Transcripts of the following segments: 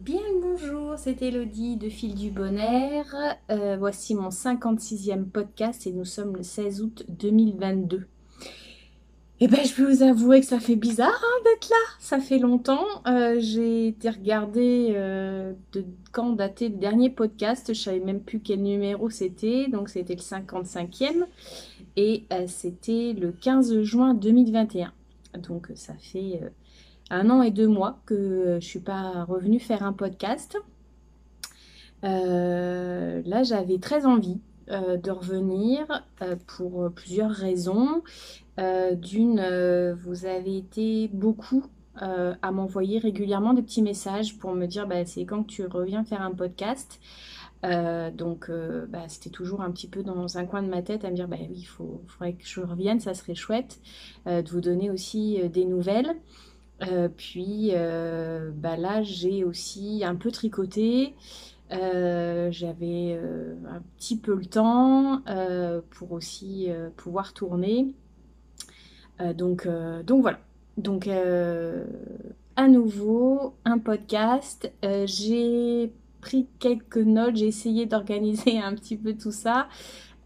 Bien le bonjour, c'est Elodie de Fil du Bonheur. Voici mon 56e podcast et nous sommes le 16 août 2022. Eh ben, je peux vous avouer que ça fait bizarre d'être là. Ça fait longtemps. J'ai été regarder de quand datait le dernier podcast. Je savais même plus quel numéro c'était. Donc c'était le 55e et c'était le 15 juin 2021. Donc ça fait 1 an et 2 mois que je suis pas revenue faire un podcast. Là, j'avais très envie de revenir pour plusieurs raisons. D'une, vous avez été beaucoup à m'envoyer régulièrement des petits messages pour me dire bah, c'est quand que tu reviens faire un podcast. Donc, c'était toujours un petit peu dans un coin de ma tête à me dire bah oui, faudrait que je revienne, ça serait chouette de vous donner aussi des nouvelles. Puis là, j'ai aussi un peu tricoté. J'avais un petit peu le temps pour aussi pouvoir tourner. Donc voilà. Donc à nouveau, un podcast. J'ai pris quelques notes, j'ai essayé d'organiser un petit peu tout ça.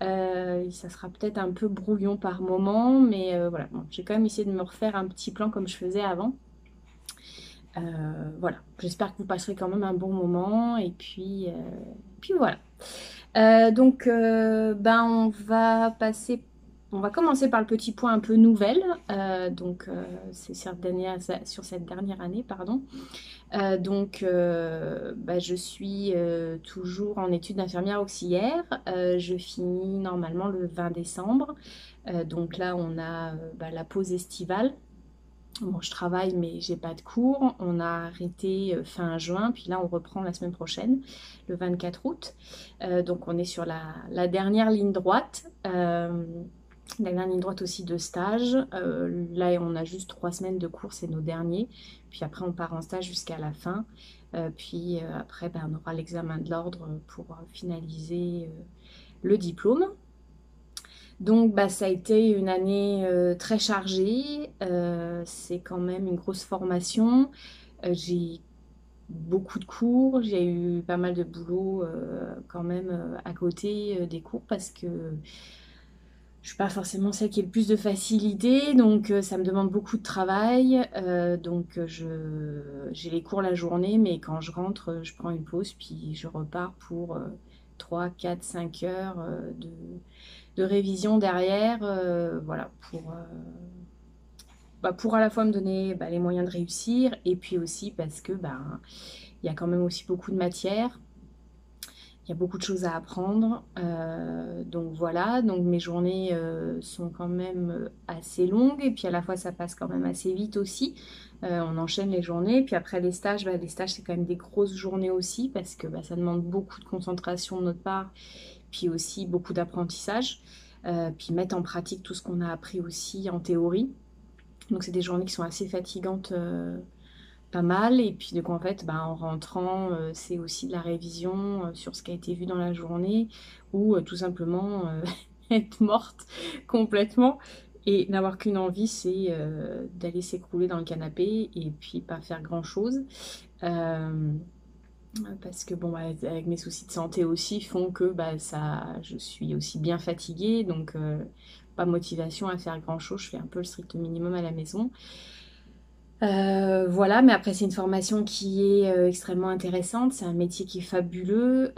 Ça sera peut-être un peu brouillon par moment, mais voilà. Bon, j'ai quand même essayé de me refaire un petit plan comme je faisais avant. Voilà, j'espère que vous passerez quand même un bon moment et puis voilà. On va commencer par le petit point un peu nouvelle. C'est sur cette dernière année, pardon. Je suis toujours en études d'infirmière auxiliaire. Je finis normalement le 20 décembre. Donc là, on a la pause estivale. Bon, je travaille, mais j'ai pas de cours. On a arrêté fin juin, puis là, on reprend la semaine prochaine, le 24 août. Donc, on est sur la dernière ligne droite. La dernière ligne droite aussi de stage. Là, on a juste 3 semaines de cours, c'est nos derniers. Puis après, on part en stage jusqu'à la fin. Après, on aura l'examen de l'ordre pour finaliser le diplôme. Donc, ça a été une année très chargée. C'est quand même une grosse formation. J'ai beaucoup de cours. J'ai eu pas mal de boulot quand même à côté des cours parce que je suis pas forcément celle qui a le plus de facilité. Donc, ça me demande beaucoup de travail. J'ai les cours la journée, mais quand je rentre, je prends une pause, puis je repars pour 3, 4, 5 heures de révision derrière, voilà, pour à la fois me donner les moyens de réussir et puis aussi parce que il y a quand même aussi beaucoup de matière, il y a beaucoup de choses à apprendre. Donc voilà, donc mes journées sont quand même assez longues et puis à la fois ça passe quand même assez vite aussi. On enchaîne les journées, puis après les stages c'est quand même des grosses journées aussi parce que ça demande beaucoup de concentration de notre part, puis aussi beaucoup d'apprentissage, puis mettre en pratique tout ce qu'on a appris aussi en théorie. Donc c'est des journées qui sont assez fatigantes, pas mal. Et puis en fait, en rentrant, c'est aussi de la révision sur ce qui a été vu dans la journée ou tout simplement être morte complètement et n'avoir qu'une envie, c'est d'aller s'écrouler dans le canapé et puis pas faire grand-chose. Euh, Parce que avec mes soucis de santé aussi font que je suis aussi bien fatiguée, donc pas motivation à faire grand-chose. Je fais un peu le strict minimum à la maison. Voilà, mais après c'est une formation qui est extrêmement intéressante. C'est un métier qui est fabuleux.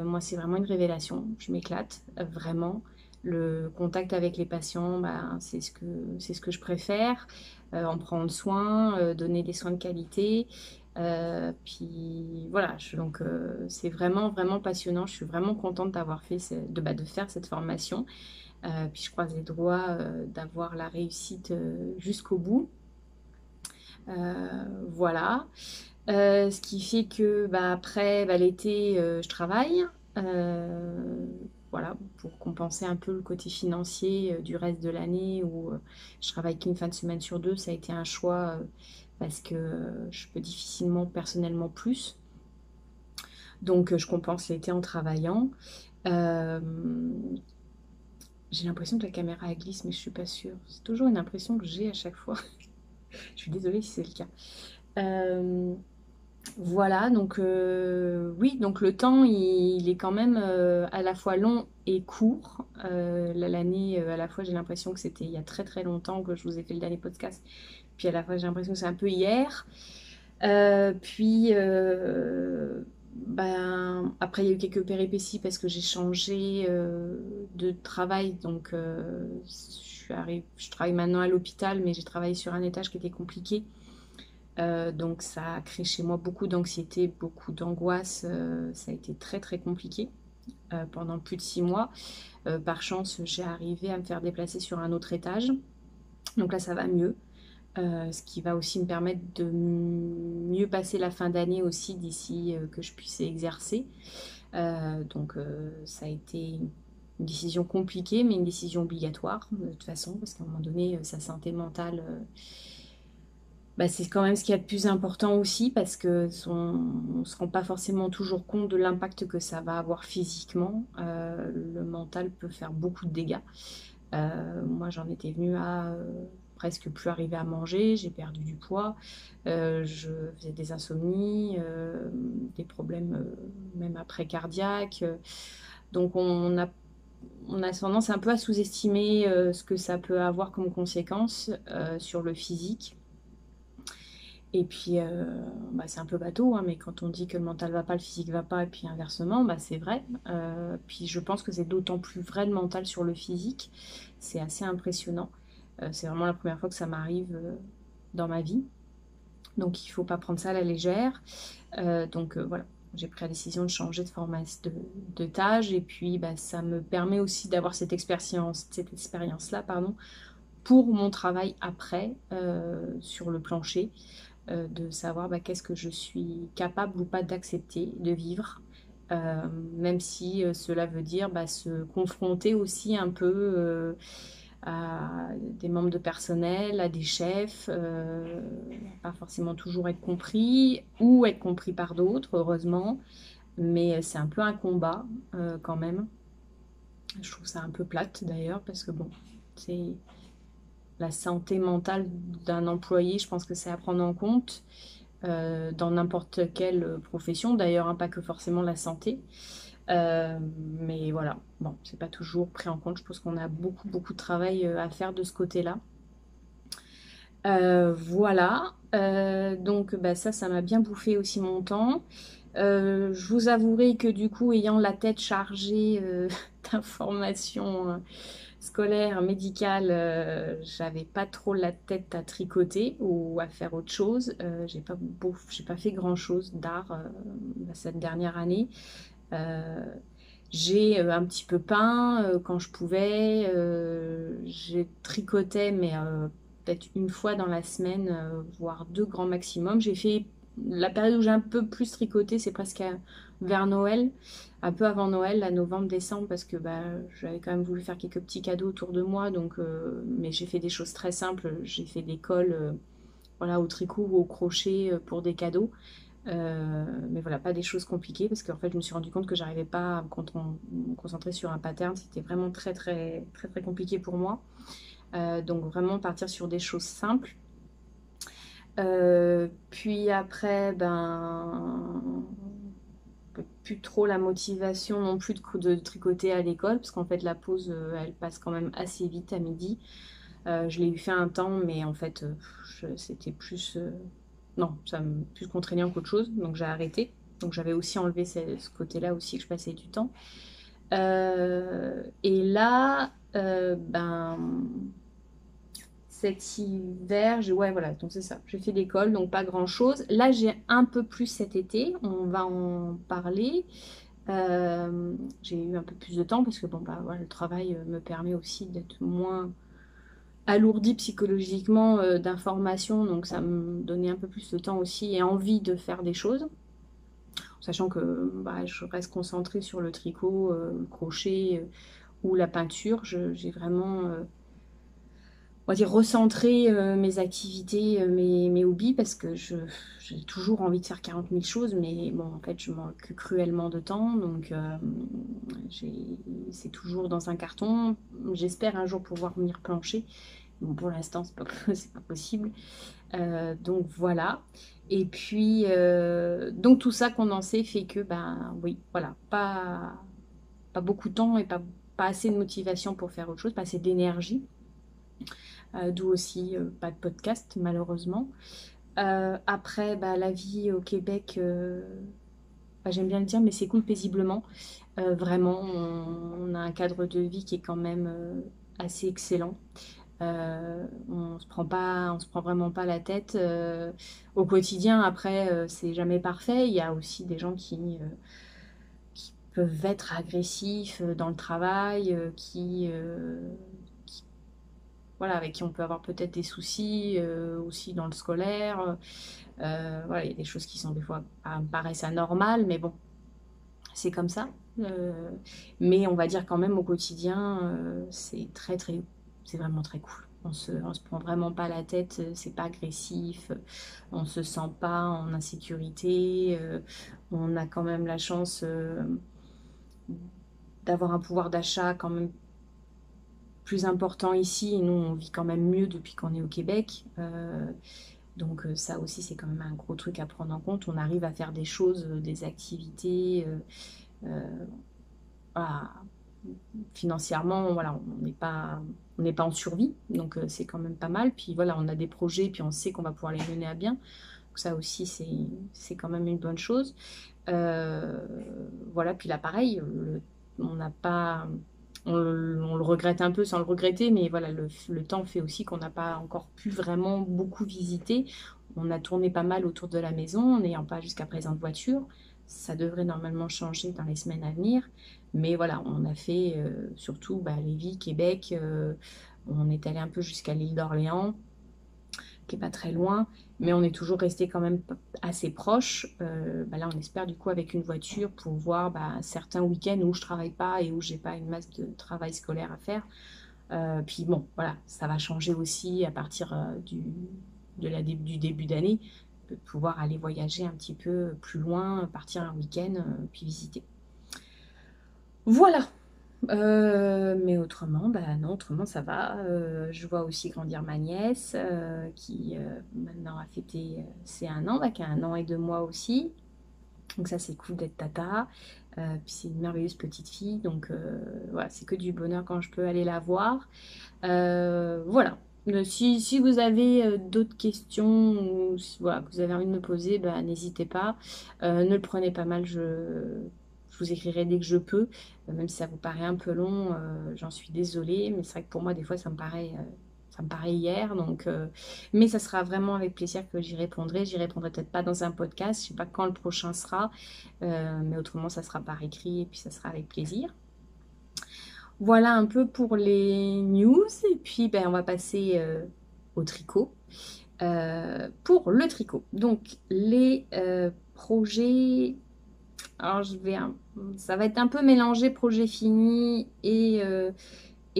Moi, c'est vraiment une révélation. Je m'éclate vraiment. Le contact avec les patients, c'est ce que je préfère. En prendre soin, donner des soins de qualité. Puis voilà, c'est vraiment, vraiment passionnant. Je suis vraiment contente d'avoir fait de faire cette formation. Puis je croise les doigts d'avoir la réussite jusqu'au bout. Voilà. Ce qui fait que après l'été, je travaille. Euh, voilà, pour compenser un peu le côté financier du reste de l'année où je travaille qu'une fin de semaine sur deux. Ça a été un choix parce que je peux difficilement personnellement plus. Donc, je compense l'été en travaillant. Euh, j'ai l'impression que la caméra elle glisse, mais je suis pas sûre. C'est toujours une impression que j'ai à chaque fois. Je suis désolée si c'est le cas. Euh, Voilà, donc oui, donc le temps, il est quand même à la fois long et court. Là, l'année, à la fois, j'ai l'impression que c'était il y a très très longtemps que je vous ai fait le dernier podcast, puis à la fois, j'ai l'impression que c'est un peu hier. Puis, ben, après, il y a eu quelques péripéties parce que j'ai changé de travail. Donc, je travaille maintenant à l'hôpital, mais j'ai travaillé sur un étage qui était compliqué. Donc, ça a créé chez moi beaucoup d'anxiété, beaucoup d'angoisse. Ça a été très, très compliqué pendant plus de 6 mois. Par chance, j'ai arrivé à me faire déplacer sur un autre étage. Donc là, ça va mieux. Ce qui va aussi me permettre de mieux passer la fin d'année aussi d'ici que je puisse exercer. Donc ça a été une décision compliquée, mais une décision obligatoire de toute façon, parce qu'à un moment donné, sa santé mentale, bah, c'est quand même ce qu'il y a de plus important aussi, parce que on ne se rend pas forcément toujours compte de l'impact que ça va avoir physiquement. Le mental peut faire beaucoup de dégâts. Moi, j'en étais venue à presque plus arriver à manger, j'ai perdu du poids, je faisais des insomnies, des problèmes même après cardiaques. Donc, on a tendance un peu à sous-estimer ce que ça peut avoir comme conséquence sur le physique. Et puis, bah, c'est un peu bateau, hein, mais quand on dit que le mental va pas, le physique va pas, et puis inversement, bah, c'est vrai. Puis je pense que c'est d'autant plus vrai le mental sur le physique. C'est assez impressionnant. C'est vraiment la première fois que ça m'arrive dans ma vie. Donc il ne faut pas prendre ça à la légère. Donc voilà, j'ai pris la décision de changer de formation, de tâche. Et puis bah, ça me permet aussi d'avoir cette expérience-là, pardon, pour mon travail après sur le plancher, de savoir bah, qu'est-ce que je suis capable ou pas d'accepter, de vivre. Même si cela veut dire bah, se confronter aussi un peu à des membres de personnel, à des chefs, pas forcément toujours être compris ou être compris par d'autres, heureusement, mais c'est un peu un combat quand même. Je trouve ça un peu plate d'ailleurs parce que bon, c'est la santé mentale d'un employé, je pense que c'est à prendre en compte dans n'importe quelle profession, d'ailleurs, hein, pas que forcément la santé. Euh, mais voilà, bon, c'est pas toujours pris en compte. Je pense qu'on a beaucoup, beaucoup de travail à faire de ce côté-là. Voilà, donc bah, ça m'a bien bouffé aussi mon temps. Je vous avouerai que du coup, ayant la tête chargée d'informations scolaires, médicales, j'avais pas trop la tête à tricoter ou à faire autre chose. J'ai pas fait grand-chose d'art cette dernière année. Euh, j'ai un petit peu peint quand je pouvais. J'ai tricoté, mais peut-être une fois dans la semaine, voire deux grands maximum. J'ai fait la période où j'ai un peu plus tricoté, c'est presque vers Noël, un peu avant Noël, à novembre-décembre, parce que bah, j'avais quand même voulu faire quelques petits cadeaux autour de moi. Donc, mais j'ai fait des choses très simples. J'ai fait des cols voilà, au tricot ou au crochet pour des cadeaux. Mais voilà, pas des choses compliquées parce qu'en fait, je me suis rendu compte que j'arrivais pas à me concentrer sur un pattern. C'était vraiment très, très, très, très compliqué pour moi. Donc, vraiment partir sur des choses simples. Puis après, ben, plus trop la motivation non plus de tricoter à l'école parce qu'en fait, la pause, elle passe quand même assez vite à midi. Je l'ai eu fait un temps, mais en fait, c'était plus. Non, ça me plus contraignant qu'autre chose, donc j'ai arrêté. Donc j'avais aussi enlevé ce côté-là aussi que je passais du temps. Et là, ben, cet hiver, ouais, voilà, donc c'est ça. J'ai fait l'école, donc pas grand-chose. Là, j'ai un peu plus cet été, on va en parler. J'ai eu un peu plus de temps parce que bon, bah, voilà, le travail me permet aussi d'être moins alourdi psychologiquement d'informations, donc ça me donnait un peu plus de temps aussi et envie de faire des choses, sachant que bah, je reste concentrée sur le tricot, le crochet ou la peinture. J'ai vraiment, on va dire, recentré mes activités, mes hobbies, parce que j'ai toujours envie de faire 40 000 choses, mais bon, en fait, je manque cruellement de temps, donc c'est toujours dans un carton. J'espère un jour pouvoir venir plancher. Bon, pour l'instant, c'est pas, c'est pas possible. Donc voilà. Et puis, donc tout ça condensé fait que, ben oui, voilà, pas beaucoup de temps et pas assez de motivation pour faire autre chose, pas assez d'énergie. D'où aussi pas de podcast, malheureusement. Après, bah, la vie au Québec, bah, j'aime bien le dire, mais c'est cool paisiblement. Vraiment, on a un cadre de vie qui est quand même assez excellent. On se prend vraiment pas la tête au quotidien. Après, c'est jamais parfait. Il y a aussi des gens qui peuvent être agressifs dans le travail, qui- voilà, avec qui on peut avoir peut-être des soucis aussi dans le scolaire. Voilà, il y a des choses qui sont des fois me paraissent anormales, mais bon, c'est comme ça. Euh, mais on va dire quand même au quotidien, c'est vraiment très cool. On se prend vraiment pas la tête, c'est pas agressif, on se sent pas en insécurité, on a quand même la chance d'avoir un pouvoir d'achat quand même plus important ici. Et nous, on vit quand même mieux depuis qu'on est au Québec. Donc ça aussi, c'est quand même un gros truc à prendre en compte. On arrive à faire des choses, des activités. Voilà, financièrement, voilà, on n'est pas en survie, donc c'est quand même pas mal. Puis voilà, on a des projets, puis on sait qu'on va pouvoir les mener à bien. Donc ça aussi, c'est quand même une bonne chose. Euh, voilà, puis là, pareil, on n'a pas, on le regrette un peu sans le regretter, mais voilà, le temps fait aussi qu'on n'a pas encore pu vraiment beaucoup visiter. On a tourné pas mal autour de la maison, n'ayant pas jusqu'à présent de voiture. Ça devrait normalement changer dans les semaines à venir. Mais voilà, on a fait surtout bah, Lévis, Québec. On est allé un peu jusqu'à l'île d'Orléans, qui est pas très loin, mais on est toujours resté quand même assez proche. Bah là, on espère du coup avec une voiture pour voir bah, certains week-ends où je travaille pas et où j'ai pas une masse de travail scolaire à faire. Puis bon, voilà, ça va changer aussi à partir du début d'année, de pouvoir aller voyager un petit peu plus loin, partir un week-end, puis visiter. Voilà. Mais autrement, bah non, autrement ça va. Je vois aussi grandir ma nièce qui maintenant a fêté ses 1 an, bah, qui a 1 an et 2 mois aussi. Donc ça c'est cool d'être tata. Puis c'est une merveilleuse petite fille, donc voilà, c'est que du bonheur quand je peux aller la voir. Voilà. Si vous avez d'autres questions ou voilà, que vous avez envie de me poser, bah, n'hésitez pas. Ne le prenez pas mal, je vous écrirai dès que je peux. Même si ça vous paraît un peu long, j'en suis désolée. Mais c'est vrai que pour moi, des fois, ça me paraît hier. Donc, mais ça sera vraiment avec plaisir que j'y répondrai. J'y répondrai peut-être pas dans un podcast. Je sais pas quand le prochain sera. Mais autrement, ça sera par écrit et puis ça sera avec plaisir. Voilà un peu pour les news. Et puis, ben, on va passer au tricot. Pour le tricot. Donc, les projets. Alors, ça va être un peu mélangé projet fini et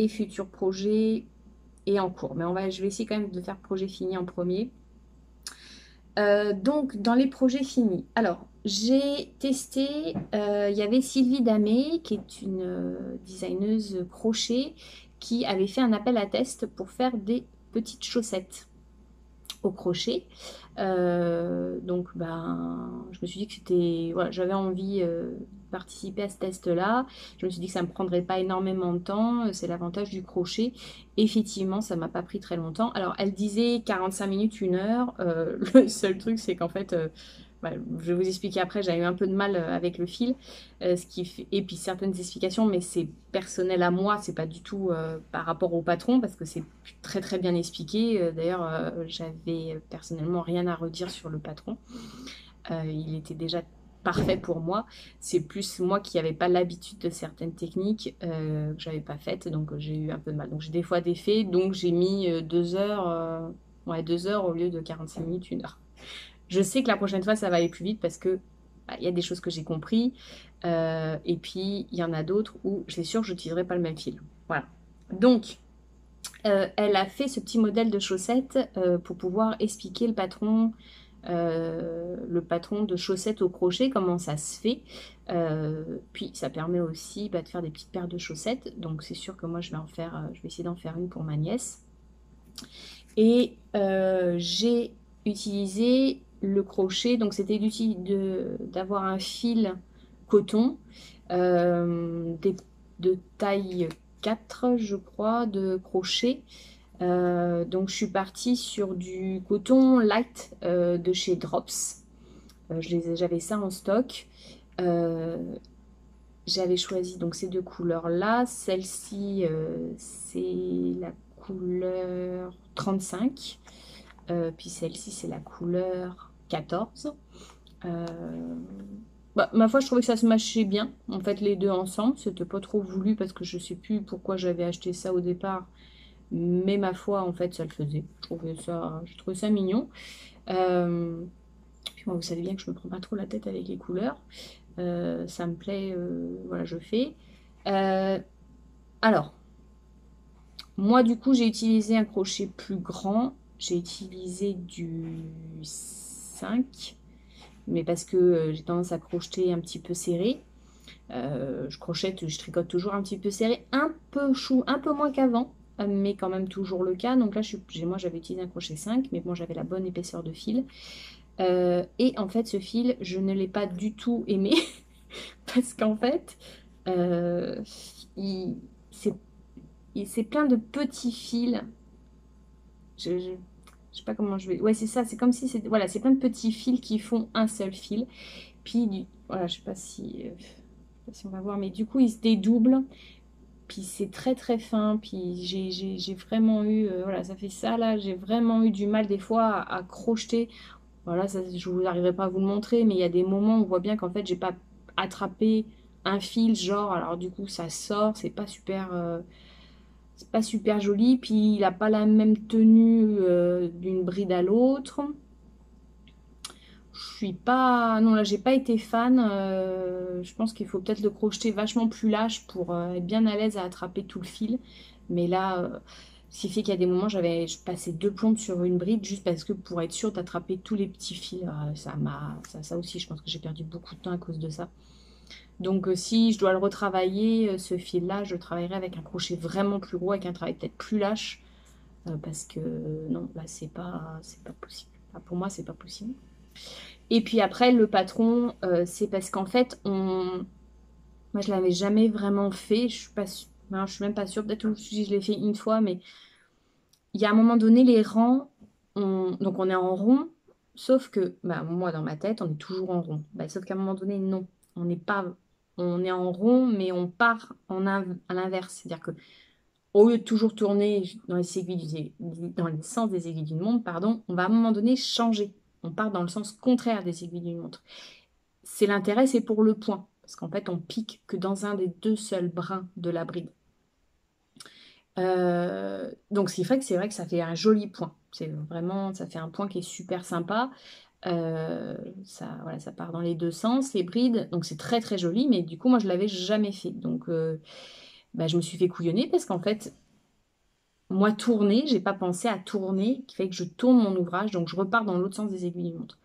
futur projet et en cours. Mais je vais essayer quand même de faire projet fini en premier. Donc, dans les projets finis. Alors, j'ai testé, il y avait Sylvie Damé, qui est une designeuse crochet, qui avait fait un appel à test pour faire des petites chaussettes au crochet. Donc, ben, je me suis dit que c'était, voilà, j'avais envie de participer à ce test-là. Je me suis dit que ça ne me prendrait pas énormément de temps. C'est l'avantage du crochet. Effectivement, ça m'a pas pris très longtemps. Alors, elle disait 45 minutes, 1 heure. Le seul truc, c'est qu'en fait, bah, je vais vous expliquer après, j'ai eu un peu de mal avec le fil, et puis certaines explications, mais c'est personnel à moi, c'est pas du tout par rapport au patron, parce que c'est très très bien expliqué. D'ailleurs, j'avais personnellement rien à redire sur le patron. Il était déjà parfait pour moi. C'est plus moi qui n'avais pas l'habitude de certaines techniques que j'avais pas faites, donc j'ai eu un peu de mal. Donc j'ai des fois des faits, donc j'ai mis 2 heures, ouais, 2 heures au lieu de 45 minutes, 1 heure. Je sais que la prochaine fois, ça va aller plus vite parce que bah, il y a des choses que j'ai compris. Et puis, il y en a d'autres où c'est sûr que je n'utiliserai pas le même fil. Voilà. Donc, elle a fait ce petit modèle de chaussettes pour pouvoir expliquer le patron de chaussettes au crochet, comment ça se fait. Puis, ça permet aussi bah, de faire des petites paires de chaussettes. Donc, c'est sûr que moi, je vais essayer d'en faire une pour ma nièce. Et j'ai utilisé le crochet, donc c'était d'avoir un fil coton de taille 4 je crois, de crochet. Donc je suis partie sur du coton light de chez Drops. J'avais ça en stock. Euh, J'avais choisi donc ces deux couleurs-là. Celle-ci, c'est la couleur 35. Puis celle-ci, c'est la couleur 14. Euh, Bah, ma foi, je trouvais que ça se matchait bien, en fait, les deux ensemble. C'était pas trop voulu parce que je sais plus pourquoi j'avais acheté ça au départ. Mais ma foi, en fait, ça le faisait. Je trouvais ça mignon. Euh, Puis moi, vous savez bien que je me prends pas trop la tête avec les couleurs. Ça me plaît, voilà, je fais. Euh, alors, moi, du coup, j'ai utilisé un crochet plus grand. J'ai utilisé du 5, mais parce que j'ai tendance à crocheter un petit peu serré. Je tricote toujours un petit peu serré, un peu chou, un peu moins qu'avant, mais quand même toujours le cas. Donc là, moi, j'avais utilisé un crochet 5, mais bon, j'avais la bonne épaisseur de fil. Et en fait, ce fil, je ne l'ai pas du tout aimé parce qu'en fait, euh, il- c'est c'est plein de petits fils. Je sais pas comment je vais. Ouais, c'est ça. C'est comme si c'est voilà, c'est plein de petits fils qui font un seul fil. Puis voilà, je sais pas si, je sais pas si on va voir, mais du coup, il se dédouble. Puis c'est très très fin. Puis j'ai vraiment eu, voilà, ça fait ça là. J'ai vraiment eu du mal des fois à crocheter. Voilà, ça, je vous arriverai pas à vous le montrer, mais il y a des moments où on voit bien qu'en fait, j'ai pas attrapé un fil, genre, alors du coup, ça sort, c'est pas super joli, puis il a pas la même tenue d'une bride à l'autre. Je suis pas, non là, j'ai pas été fan. Je pense qu'il faut peut-être le crocheter vachement plus lâche pour être bien à l'aise à attraper tout le fil. Mais là, ce qui fait qu'il y a des moments, je passais deux plombes sur une bride juste parce que pour être sûre d'attraper tous les petits fils, ça aussi, je pense que j'ai perdu beaucoup de temps à cause de ça. Donc si je dois le retravailler, ce fil-là, je le travaillerai avec un crochet vraiment plus gros, avec un travail peut-être plus lâche, parce que non, là c'est pas possible. Enfin, pour moi, c'est pas possible. Et puis après, le patron, c'est parce qu'en fait, moi je l'avais jamais vraiment fait. Je suis pas, non, je suis même pas sûre. Peut-être que je l'ai fait une fois, mais il y a un moment donné, les rangs, donc on est en rond, sauf que, bah, moi dans ma tête, on est toujours en rond. Bah, sauf qu'à un moment donné, non, on n'est pas, on est en rond, mais on part à l'inverse. C'est-à-dire que au lieu de toujours tourner dans le sens des aiguilles d'une montre, pardon, on va à un moment donné changer. On part dans le sens contraire des aiguilles d'une montre. C'est l'intérêt, c'est pour le point, parce qu'en fait, on pique que dans un des deux seuls brins de la bride. Donc c'est vrai que ça fait un joli point. C'est vraiment, ça fait un point qui est super sympa. Voilà, ça part dans les deux sens, les brides. Donc c'est très très joli, mais du coup moi je l'avais jamais fait. Donc bah, je me suis fait couillonner parce qu'en fait moi tourner, j'ai pas pensé à tourner, qui fait que je tourne mon ouvrage, donc je repars dans l'autre sens des aiguilles d'une montre.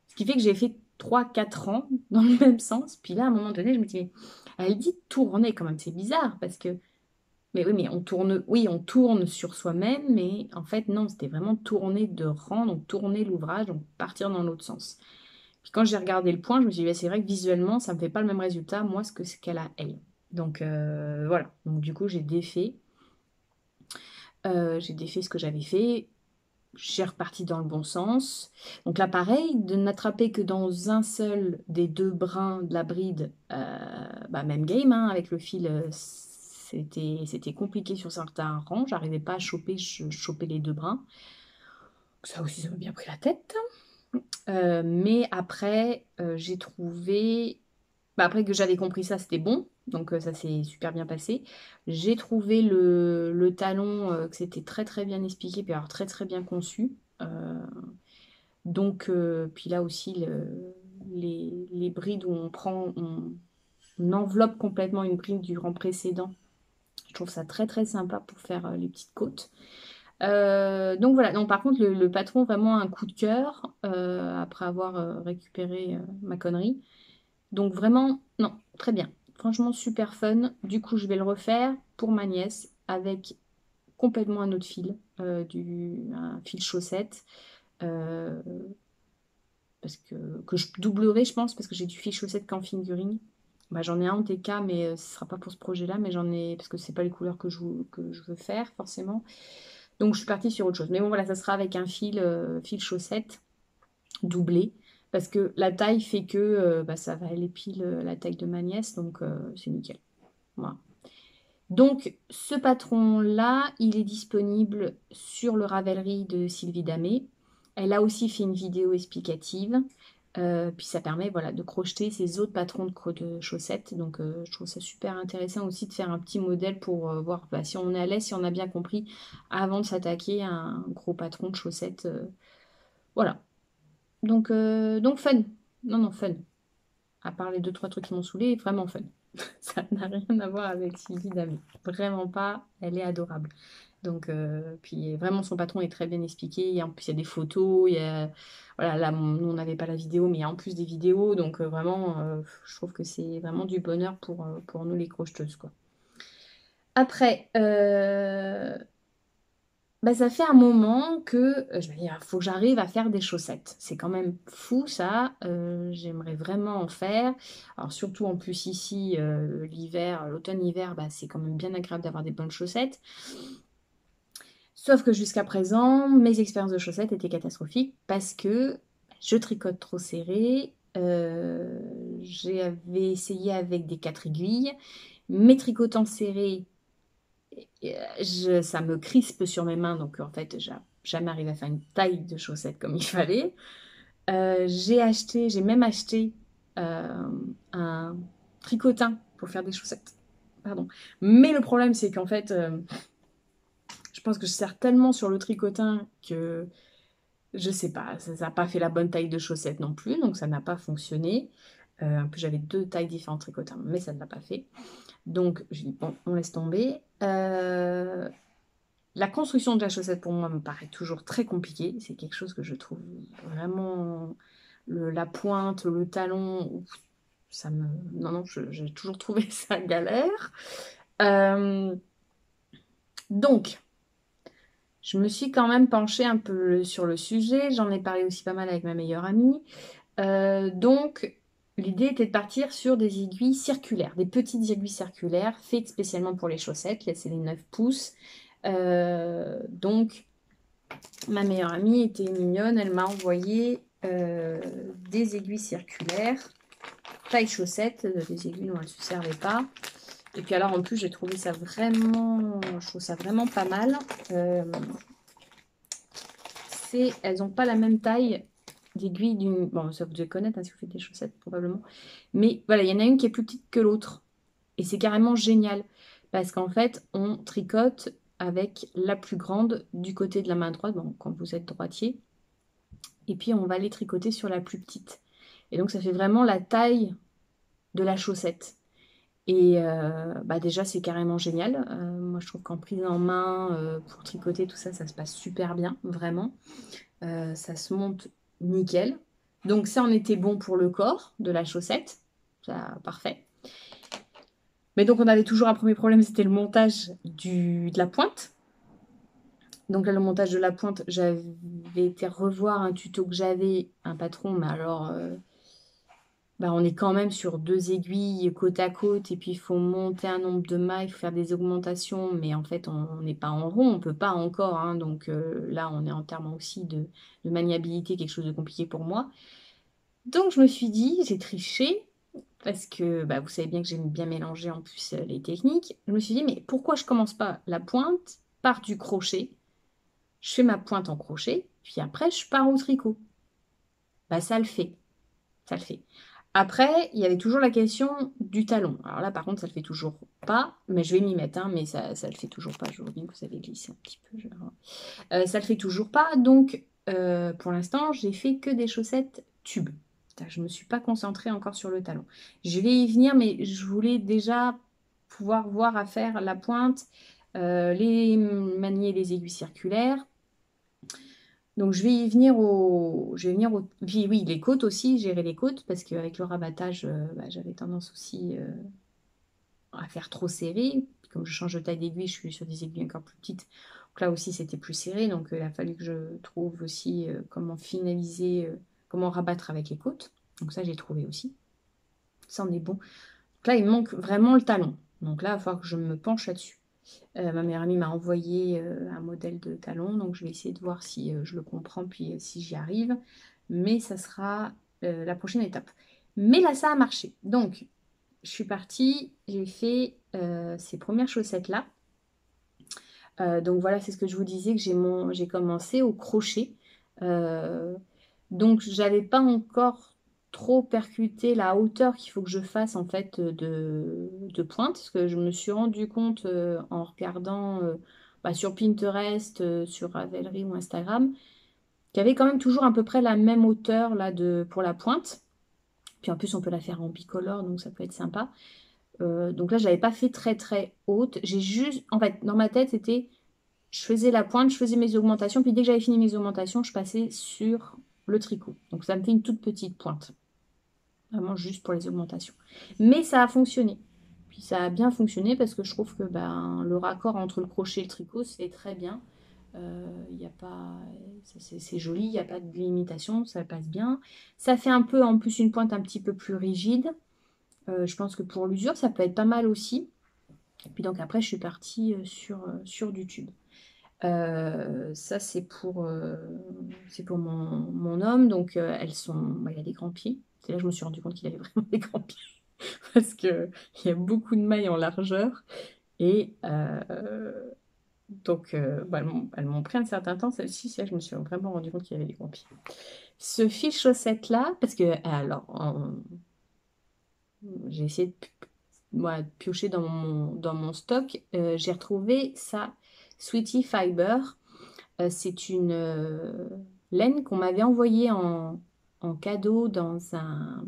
Ce qui fait que j'ai fait 3 4 ans dans le même sens. Puis là à un moment donné je me dis mais elle dit tourner quand même, c'est bizarre parce que mais oui, mais on tourne sur soi-même, mais en fait, non, c'était vraiment tourner de rang, donc tourner l'ouvrage, donc partir dans l'autre sens. Puis quand j'ai regardé le point, je me suis dit, bah, c'est vrai que visuellement, ça ne me fait pas le même résultat, moi, ce qu'elle a, elle. Donc voilà, donc du coup, j'ai défait ce que j'avais fait, j'ai reparti dans le bon sens. Donc là, pareil, de n'attraper que dans un seul des deux brins de la bride, bah, même game, hein, avec le fil, c'était compliqué sur certains rangs. J'arrivais pas à choper, je chopais les deux brins. Ça aussi, ça m'a bien pris la tête. Mais après, j'ai trouvé. Bah, après que j'avais compris ça, c'était bon. Donc ça s'est super bien passé. J'ai trouvé le talon que c'était très très bien expliqué, puis alors très très bien conçu. Donc, puis là aussi, les brides où on enveloppe complètement une bride du rang précédent. Je trouve ça très très sympa pour faire les petites côtes. Donc voilà, donc par contre le patron vraiment un coup de cœur après avoir récupéré ma connerie. Donc vraiment, non, très bien. Franchement super fun. Du coup je vais le refaire pour ma nièce avec complètement un autre fil, un fil chaussette, euh, parce que je doublerai, je pense, parce que j'ai du fil chaussette qu'en fingering. Bah, j'en ai un en TK, mais ce sera pas pour ce projet-là, mais j'en ai, parce que c'est pas les couleurs que je veux faire, forcément. Donc, je suis partie sur autre chose. Mais bon, voilà, ça sera avec un fil chaussette doublé, parce que la taille fait que bah, ça va aller pile la taille de ma nièce, donc c'est nickel. Voilà. Donc, ce patron-là, il est disponible sur le Ravelry de Sylvie Damé. Elle a aussi fait une vidéo explicative. Puis ça permet voilà, de crocheter ses autres patrons de chaussettes. Donc, je trouve ça super intéressant aussi de faire un petit modèle pour voir bah, si on est à l'aise, si on a bien compris, avant de s'attaquer à un gros patron de chaussettes. Voilà. Donc fun. Non, non, fun. À part les deux, trois trucs qui m'ont saoulé, vraiment fun. Ça n'a rien à voir avec Sylvie Damé. Vraiment pas. Elle est adorable. Donc, puis vraiment, son patron est très bien expliqué. Et en plus, il y a des photos. Voilà, là, nous, on n'avait pas la vidéo, mais il y a en plus des vidéos. Donc, vraiment, je trouve que c'est vraiment du bonheur pour nous, les crocheteuses, quoi. Après, bah, ça fait un moment que je me dis, il faut que j'arrive à faire des chaussettes. C'est quand même fou ça. J'aimerais vraiment en faire. Alors surtout en plus ici, l'hiver, l'automne-hiver, bah, c'est quand même bien agréable d'avoir des bonnes chaussettes. Sauf que jusqu'à présent, mes expériences de chaussettes étaient catastrophiques parce que je tricote trop serré. J'avais essayé avec des 4 aiguilles. Mes tricotants serrés ça me crispe sur mes mains, donc en fait, j'ai jamais arrivé à faire une taille de chaussettes comme il fallait. J'ai même acheté euh, un tricotin pour faire des chaussettes. Pardon. Mais le problème, c'est qu'en fait, je pense que je serre tellement sur le tricotin que je sais pas, ça n'a pas fait la bonne taille de chaussettes non plus, donc ça n'a pas fonctionné. En plus, j'avais deux tailles différentes de tricotins, mais ça ne l'a pas fait. Donc, je dis, bon, on laisse tomber. La construction de la chaussette, pour moi, me paraît toujours très compliquée. C'est quelque chose que je trouve vraiment... la pointe, le talon, ouf, ça me... Non, non, j'ai toujours trouvé ça galère. Euh, donc, je me suis quand même penchée un peu sur le sujet. J'en ai parlé aussi pas mal avec ma meilleure amie. Donc, l'idée était de partir sur des aiguilles circulaires, des petites aiguilles circulaires faites spécialement pour les chaussettes. Là, c'est les 9 pouces. Donc, ma meilleure amie était mignonne. Elle m'a envoyé des aiguilles circulaires, taille chaussette, des aiguilles dont elle ne se servait pas. Et puis alors, en plus, j'ai trouvé ça vraiment... Je trouve ça vraiment pas mal. Elles n'ont pas la même taille d'aiguille d'une... Bon, ça vous devez connaître hein, si vous faites des chaussettes, probablement. Mais voilà, il y en a une qui est plus petite que l'autre. Et c'est carrément génial. Parce qu'en fait, on tricote avec la plus grande du côté de la main droite, bon, quand vous êtes droitier. Et puis, on va les tricoter sur la plus petite. Et donc, ça fait vraiment la taille de la chaussette. Et bah déjà, c'est carrément génial. Moi, je trouve qu'en prise en main, pour tricoter, tout ça, ça se passe super bien, vraiment. Ça se monte nickel. Donc ça, on était bon pour le corps de la chaussette. Ça, parfait. Mais donc, on avait toujours un premier problème, c'était le montage de la pointe. Donc là, le montage de la pointe, j'avais été revoir un tuto que j'avais, un patron, mais alors, bah, on est quand même sur deux aiguilles côte à côte, et puis il faut monter un nombre de mailles, il faut faire des augmentations, mais en fait, on n'est pas en rond, on ne peut pas encore, hein. Donc là, on est en termes aussi de maniabilité, quelque chose de compliqué pour moi. Donc je me suis dit, j'ai triché, parce que bah, vous savez bien que j'aime bien mélanger en plus les techniques. Je me suis dit, mais pourquoi je commence pas la pointe par du crochet? Je fais ma pointe en crochet, puis après je pars au tricot. Bah ça le fait, ça le fait. Après, il y avait toujours la question du talon. Alors là, par contre, ça le fait toujours pas, mais je vais m'y mettre, hein, mais ça le fait toujours pas. Je vois bien que vous avez glissé un petit peu. Ça le fait toujours pas, donc pour l'instant, j'ai fait que des chaussettes tubes. Je ne me suis pas concentrée encore sur le talon. Je vais y venir, mais je voulais déjà pouvoir voir à faire la pointe, manier les aiguilles circulaires. Donc je vais y venir Puis oui, les côtes aussi, gérer les côtes, parce qu'avec le rabattage, bah, j'avais tendance aussi à faire trop serré. Comme je change de taille d'aiguille, je suis sur des aiguilles encore plus petites. Donc là aussi, c'était plus serré. Donc il a fallu que je trouve aussi comment finaliser, comment rabattre avec les côtes. Donc ça, j'ai trouvé aussi. Ça en est bon. Donc là, il me manque vraiment le talon. Donc là, il va falloir que je me penche là-dessus. Ma meilleure amie m'a envoyé un modèle de talon. Donc je vais essayer de voir si je le comprends, puis si j'y arrive. Mais ça sera la prochaine étape. Mais là, ça a marché. Donc, je suis partie, j'ai fait ces premières chaussettes-là. Donc voilà, c'est ce que je vous disais, que j'ai commencé au crochet. Euh, donc j'avais pas encore trop percuté la hauteur qu'il faut que je fasse en fait de pointe, parce que je me suis rendu compte en regardant sur Pinterest, sur Ravelry ou Instagram, qu'il y avait quand même toujours à peu près la même hauteur là pour la pointe. Puis en plus on peut la faire en bicolore, donc ça peut être sympa. Donc là je l'avais pas fait très très haute. J'ai juste, en fait, dans ma tête c'était je faisais la pointe, je faisais mes augmentations, puis dès que j'avais fini mes augmentations, je passais sur le tricot. Donc ça me fait une toute petite pointe, vraiment juste pour les augmentations. Mais ça a fonctionné. Puis ça a bien fonctionné parce que je trouve que le raccord entre le crochet et le tricot, c'est très bien. Il y a pas, c'est joli, il n'y a pas de limitation, ça passe bien. Ça fait un peu en plus une pointe un petit peu plus rigide. Je pense que pour l'usure, ça peut être pas mal aussi. Et puis donc après, je suis partie sur du tube. Ça, c'est pour mon homme. Donc, elles sont. Il a des grands pieds. C'est là que je me suis rendu compte qu'il avait vraiment des grands pieds. Parce qu'il y a beaucoup de mailles en largeur. Et donc, elles m'ont pris un certain temps. Celle-ci, je me suis vraiment rendu compte qu'il avait des grands pieds. Ce fil chaussette-là, parce que, alors, j'ai essayé de piocher dans mon stock. J'ai retrouvé ça, Sweetie Fiber. C'est une laine qu'on m'avait envoyée en cadeau dans un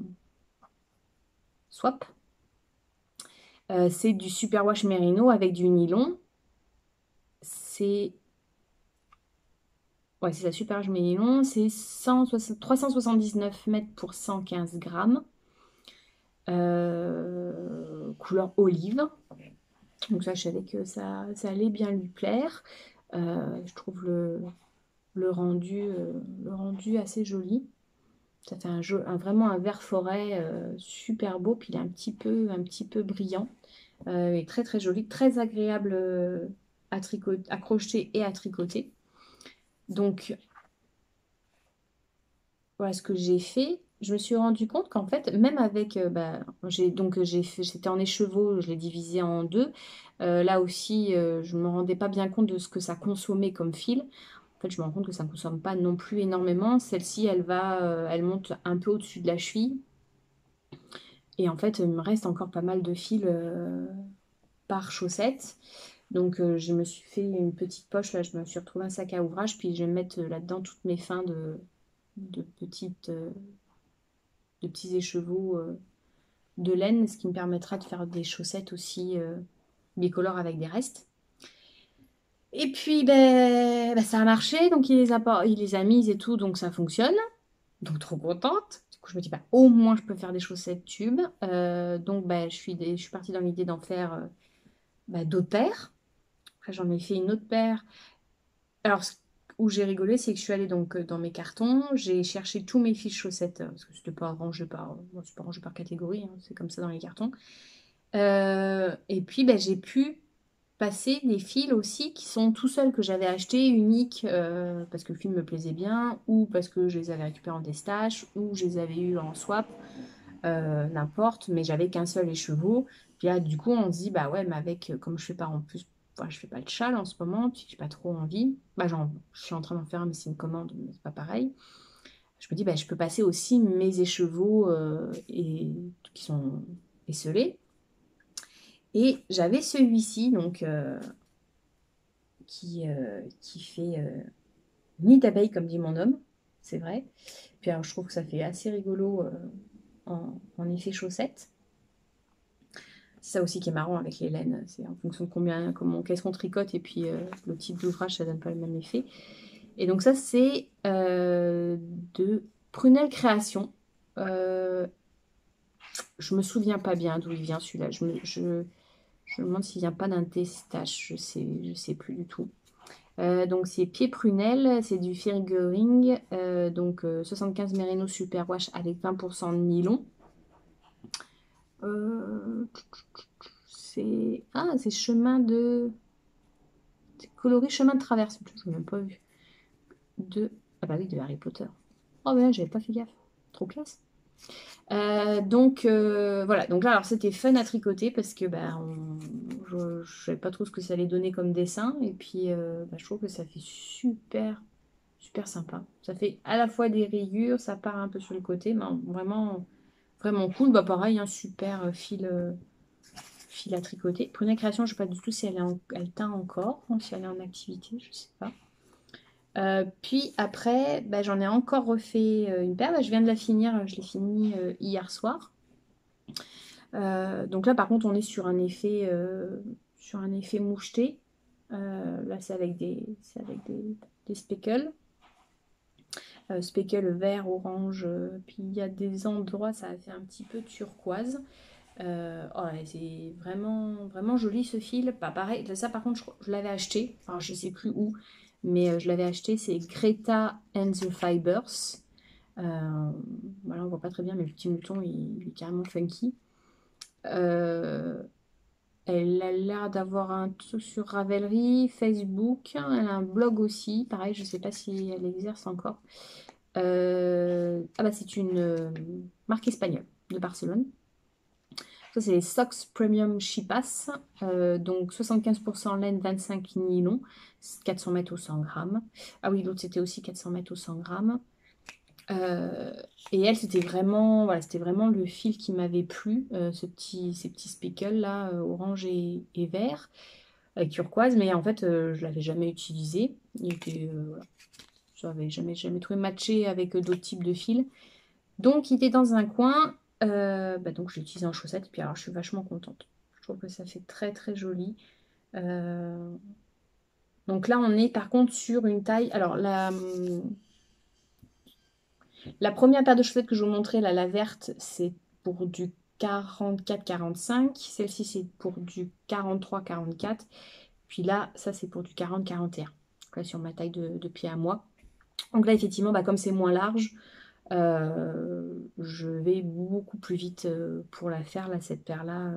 swap. C'est du superwash mérino avec du nylon. C'est c'est ça, superwash mérino. C'est 379 mètres pour 115 grammes. Couleur olive. Donc ça, je savais que ça allait bien lui plaire. Je trouve le rendu assez joli. Ça fait vraiment un vert forêt super beau, puis il est un petit peu brillant. Et très très joli, très agréable à crocheter et à tricoter. Donc voilà ce que j'ai fait. Je me suis rendu compte qu'en fait, même avec, c'était en écheveau, je l'ai divisé en deux. Là aussi, je ne me rendais pas bien compte de ce que ça consommait comme fil. En fait, je me rends compte que ça ne consomme pas non plus énormément. Celle-ci, elle monte un peu au-dessus de la cheville. Et en fait, il me reste encore pas mal de fils par chaussette. Donc, je me suis fait une petite poche. Là, je me suis retrouvé un sac à ouvrage. Puis, je vais mettre là-dedans toutes mes fins de petits écheveaux de laine, ce qui me permettra de faire des chaussettes aussi bicolores avec des restes. Et puis, ça a marché. Donc, il les a mises et tout. Donc, ça fonctionne. Donc, trop contente. Du coup, je me dis, au moins, je peux faire des chaussettes tubes. Donc, je suis partie dans l'idée d'en faire d'autres paires. Après, j'en ai fait une autre paire. Alors, où j'ai rigolé, c'est que je suis allée donc dans mes cartons. J'ai cherché tous mes fiches chaussettes, parce que c'était pas rangé c'est pas rangé par catégorie, hein, c'est comme ça dans les cartons. Et puis, j'ai pu passer des fils aussi qui sont tout seuls que j'avais achetés, uniques, parce que le fil me plaisait bien, ou parce que je les avais récupérés en destache, ou je les avais eus en swap, n'importe, mais j'avais qu'un seul écheveau. Puis là, du coup, on se dit, bah ouais, mais avec, comme je fais pas en plus, je fais pas de châle en ce moment, puis j'ai pas trop envie. Je suis en train d'en faire un, mais c'est une commande, mais c'est pas pareil. Je me dis, je peux passer aussi mes écheveaux qui sont esselés. Et j'avais celui-ci, donc, qui fait nid d'abeille, comme dit mon homme, c'est vrai. Puis alors, je trouve que ça fait assez rigolo en effet chaussette. C'est ça aussi qui est marrant avec les laines, c'est en fonction de qu'est-ce qu'on tricote et puis le type d'ouvrage, ça donne pas le même effet. Et donc ça, c'est de Prunelle Création. Je me souviens pas bien d'où il vient celui-là. Je me demande s'il vient pas d'un T-Stache, je sais plus du tout. Donc c'est pied prunelle, c'est du fingering, donc 75 Merino Super Wash avec 20% de nylon. C'est chemin de... C'est coloris chemin de traverse, je n'ai même pas vu. Ah bah oui, de Harry Potter. Oh ben j'avais pas fait gaffe. Trop classe. Voilà, donc là alors c'était fun à tricoter parce que je ne savais pas trop ce que ça allait donner comme dessin et puis je trouve que ça fait super super sympa. Ça fait à la fois des rayures, ça part un peu sur le côté, mais vraiment vraiment cool. Bah pareil, un super fil à tricoter. Prunelle Création, je ne sais pas du tout si elle teint encore, ou si elle est en activité, je sais pas. Puis après, j'en ai encore refait une paire. Je viens de la finir, je l'ai fini hier soir. Donc là, par contre, on est sur sur un effet moucheté. Là, c'est avec des speckles. Speckle vert, orange. Puis il y a des endroits, ça a fait un petit peu turquoise. Ouais, c'est vraiment, vraiment joli ce fil. Pas pareil, ça par contre, je l'avais acheté. Enfin, je sais plus où, mais je l'avais acheté. C'est Greta and the Fibers. Voilà, on voit pas très bien, mais le petit mouton, il est carrément funky. Elle a l'air d'avoir un truc sur Ravelry, Facebook. Elle a un blog aussi. Pareil, je sais pas si elle exerce encore. C'est une marque espagnole de Barcelone. Ça, c'est les Socks Premium Chipas. Donc 75% laine, 25 nylon. 400 mètres au 100 grammes. Ah oui, l'autre, c'était aussi 400 mètres au 100 grammes. Et elle, voilà, c'était vraiment le fil qui m'avait plu, ces petits speckles là, orange et vert, avec turquoise, mais en fait, je l'avais jamais utilisé. Voilà, je n'avais jamais trouvé matché avec d'autres types de fils. Donc, il était dans un coin, donc je l'ai utilisé en chaussette, et puis alors je suis vachement contente. Je trouve que ça fait très très joli. Donc là, on est par contre sur une taille. Alors, la première paire de chaussettes que je vous montrais, là, la verte, c'est pour du 44-45. Celle-ci, c'est pour du 43-44. Puis là, ça, c'est pour du 40-41. Là, sur ma taille de pied à moi. Donc là, effectivement, comme c'est moins large, je vais beaucoup plus vite pour la faire. Là, cette paire-là,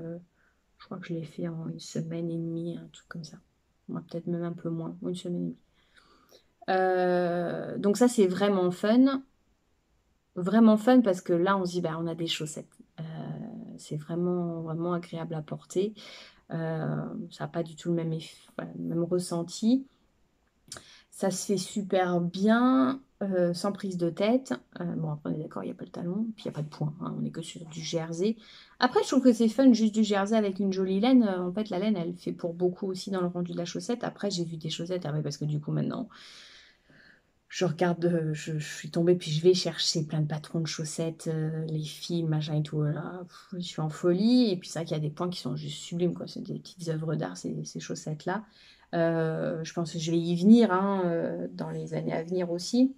je crois que je l'ai fait en une semaine et demie, un truc comme ça. Peut-être même un peu moins, une semaine et demie. Donc ça, c'est vraiment fun. Vraiment fun parce que là, on se dit, on a des chaussettes. C'est vraiment, vraiment agréable à porter. Ça n'a pas du tout le même, voilà, le même ressenti. Ça se fait super bien, sans prise de tête. Bon, après, on est d'accord, il n'y a pas le talon, puis il n'y a pas de point. Hein, on n'est que sur du jersey. Après, je trouve que c'est fun, juste du jersey avec une jolie laine. En fait, la laine, elle fait pour beaucoup aussi dans le rendu de la chaussette. Après, j'ai vu des chaussettes, parce que du coup, maintenant, je regarde, je suis tombée, puis je vais chercher plein de patrons de chaussettes, les fils, machin et tout. Là, je suis en folie. Et puis, c'est vrai qu'il y a des points qui sont juste sublimes, quoi. C'est des petites œuvres d'art, ces chaussettes-là. Je pense que je vais y venir hein, dans les années à venir aussi.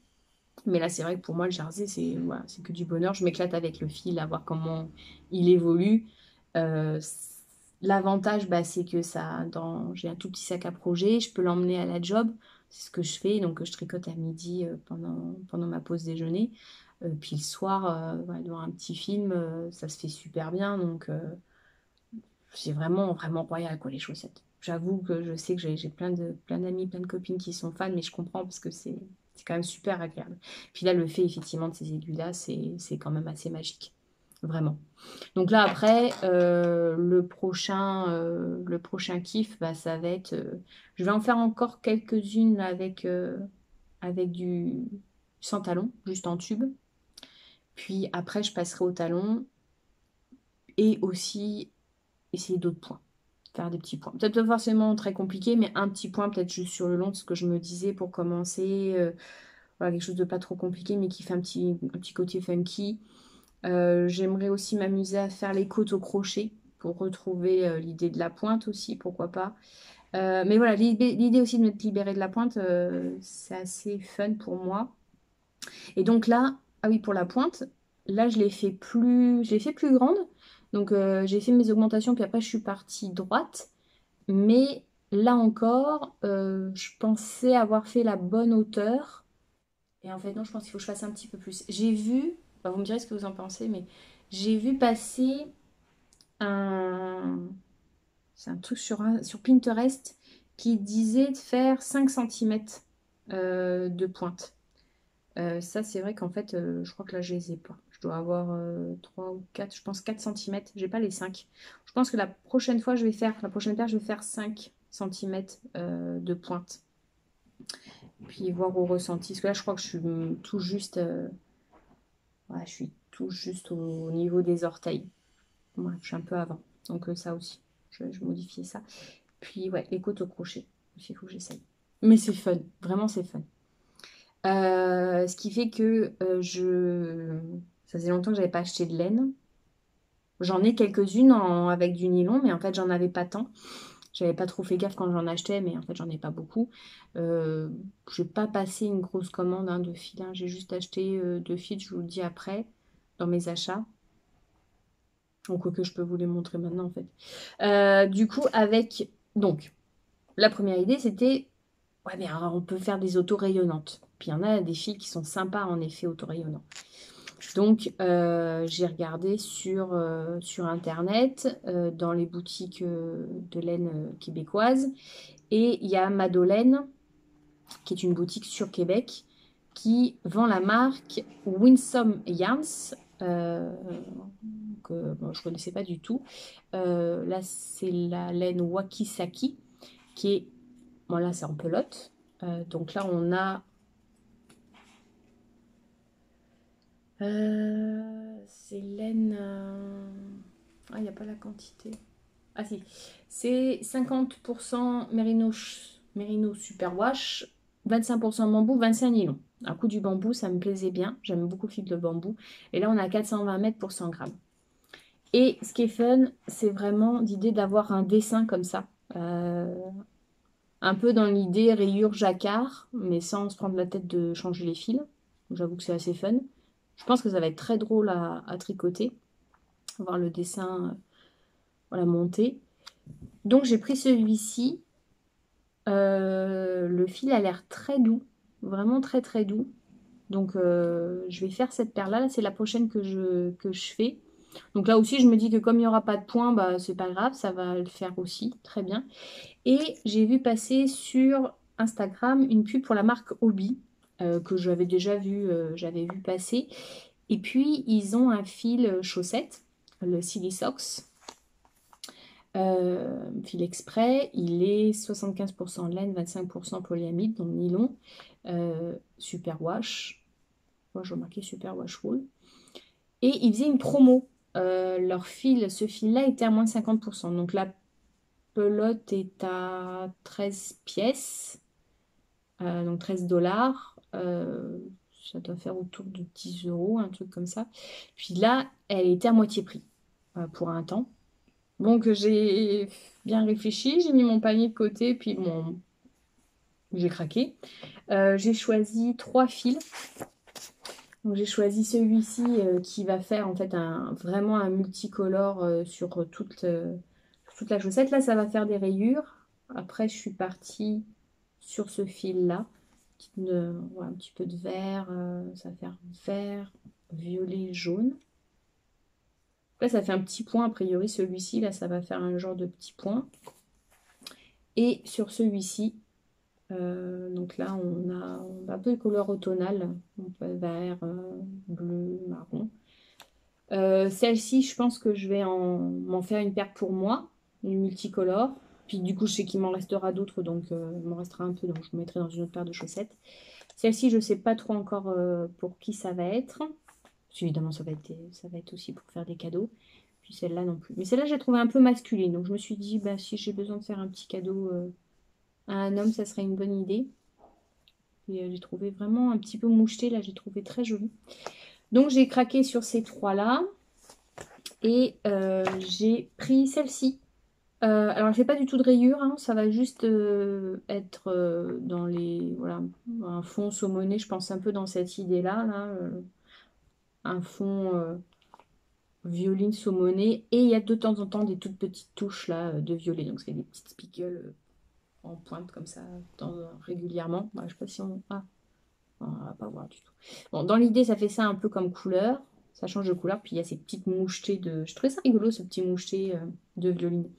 Mais là, c'est vrai que pour moi, le jersey, voilà, c'est que du bonheur. Je m'éclate avec le fil, à voir comment il évolue. Euh, L'avantage, c'est que j'ai un tout petit sac à projet. Je peux l'emmener à la job. C'est ce que je fais. Donc, je tricote à midi pendant ma pause déjeuner. Puis le soir, voilà, devant un petit film, ça se fait super bien. Donc, c'est vraiment, vraiment royal, quoi, les chaussettes. J'avoue que je sais que j'ai plein d'amis, plein de copines qui sont fans, mais je comprends parce que c'est quand même super agréable. Puis là, le fait effectivement de ces aiguilles-là, c'est quand même assez magique. Vraiment. Donc là, après, le prochain kiff, ça va être... je vais en faire encore quelques-unes avec du sans talon, juste en tube. Puis après, je passerai au talon et aussi essayer d'autres points. Faire des petits points. Peut-être pas forcément très compliqué, mais un petit point peut-être juste sur le long, ce que je me disais pour commencer. Voilà, quelque chose de pas trop compliqué, mais qui fait un petit côté funky. J'aimerais aussi m'amuser à faire les côtes au crochet pour retrouver l'idée de la pointe aussi, pourquoi pas. Mais voilà, l'idée aussi de me libérer de la pointe, c'est assez fun pour moi. Et donc là, ah oui, pour la pointe, là je l'ai fait plus grande. Donc j'ai fait mes augmentations, puis après je suis partie droite. Mais là encore, je pensais avoir fait la bonne hauteur. Et en fait, non, je pense qu'il faut que je fasse un petit peu plus. J'ai vu, bah, vous me direz ce que vous en pensez, mais j'ai vu passer un, c'est un truc sur Pinterest qui disait de faire 5 centimètres de pointe. Ça, c'est vrai qu'en fait, je crois que là, je les ai pas. Je dois avoir 3 ou 4, je pense 4 centimètres. J'ai pas les 5. Je pense que la prochaine fois, la prochaine paire, je vais faire 5 centimètres de pointe. Puis voir au ressenti. Parce que là, je crois que je suis tout juste, ouais, je suis tout juste au niveau des orteils. Ouais, je suis un peu avant. Donc ça aussi, je modifie ça. Puis ouais, les côtes au crochet. Il faut que j'essaye. Mais c'est fun, vraiment c'est fun. Ce qui fait que ça faisait longtemps que j'avais pas acheté de laine. J'en ai quelques-unes avec du nylon, mais en fait j'en avais pas tant. J'avais pas trop fait gaffe quand j'en achetais, mais en fait j'en ai pas beaucoup. Euh, je n'ai pas passé une grosse commande hein, de fil, hein. J'ai juste acheté 2 fils, je vous le dis après, dans mes achats. Donc que je peux vous les montrer maintenant en fait. Du coup, Donc, la première idée c'était, ouais mais alors, on peut faire des autos rayonnantes. Puis il y en a des fils qui sont sympas en effet auto-rayonnants. Donc, j'ai regardé sur Internet, dans les boutiques de laine québécoises. Et il y a Madeleine, qui est une boutique sur Québec, qui vend la marque Winsome Yarns. Que bon, je ne connaissais pas du tout. Là, c'est la laine Wakisaki, qui est... Bon, là, c'est en pelote. Donc là, on a... c'est laine... Ah, il n'y a pas la quantité. Ah si, c'est 50% Merino Superwash, 25% bambou, 25 nylon. Un coup du bambou, ça me plaisait bien. J'aime beaucoup le fil de bambou. Et là, on a 420 mètres pour 100 grammes. Et ce qui est fun, c'est vraiment l'idée d'avoir un dessin comme ça. Un peu dans l'idée rayure jacquard, mais sans se prendre la tête de changer les fils. J'avoue que c'est assez fun. Je pense que ça va être très drôle à tricoter. Voir le dessin voilà, monter. Donc j'ai pris celui-ci. Le fil a l'air très doux, vraiment très très doux. Donc je vais faire cette paire-là. Là, c'est la prochaine que je fais. Donc là aussi, je me dis que comme il n'y aura pas de point, bah, c'est pas grave, ça va le faire aussi très bien. Et j'ai vu passer sur Instagram une pub pour la marque Hobby, que j'avais vu passer. Et puis, ils ont un fil chaussette, le Silly Socks. Fil exprès, il est 75% laine, 25% polyamide, donc nylon, superwash. Moi, je remarquais superwash wool. Et ils faisaient une promo. Ce fil-là était à moins de 50%. Donc la pelote est à 13 pièces, donc 13 dollars. Ça doit faire autour de 10 euros, un truc comme ça. Puis là, elle était à moitié prix pour un temps. Donc j'ai bien réfléchi, j'ai mis mon panier de côté, puis bon, j'ai craqué. J'ai choisi 3 fils. Donc j'ai choisi celui-ci qui va faire en fait vraiment un multicolore sur toute la chaussette. Là, ça va faire des rayures. Après, je suis partie sur ce fil-là. Voilà, un petit peu de vert, ça va faire vert, violet, jaune. Là, ça fait un petit point, a priori, celui-ci, là, ça va faire un genre de petit point. Et sur celui-ci, donc là, on a un peu de couleur automnale, donc vert, bleu, marron. Celle-ci, je pense que je vais m'en faire une paire pour moi, une multicolore. Puis du coup, je sais qu'il m'en restera d'autres, donc il m'en restera un peu, donc je vous mettrai dans une autre paire de chaussettes. Celle-ci, je ne sais pas trop encore pour qui ça va être. Parce évidemment, ça va être aussi pour faire des cadeaux. Puis celle-là non plus. Mais celle-là, j'ai trouvé un peu masculine. Donc je me suis dit, bah, si j'ai besoin de faire un petit cadeau à un homme, ça serait une bonne idée. Et j'ai trouvé vraiment un petit peu moucheté. Là, j'ai trouvé très joli. Donc j'ai craqué sur ces trois-là. Et j'ai pris celle-ci. Alors, elle fait pas du tout de rayures, hein, ça va juste être dans les... Voilà, un fond saumoné, je pense un peu dans cette idée-là. Là, un fond violine saumonée. Et il y a de temps en temps des toutes petites touches là de violet. Donc, c'est des petites spicules en pointe comme ça régulièrement. Bah, je sais pas si on... Ah, on va pas voir du tout. Bon, dans l'idée, ça fait ça un peu comme couleur. Ça change de couleur. Puis il y a ces petites mouchetées de... Je trouvais ça rigolo, ce petit moucheté de violine.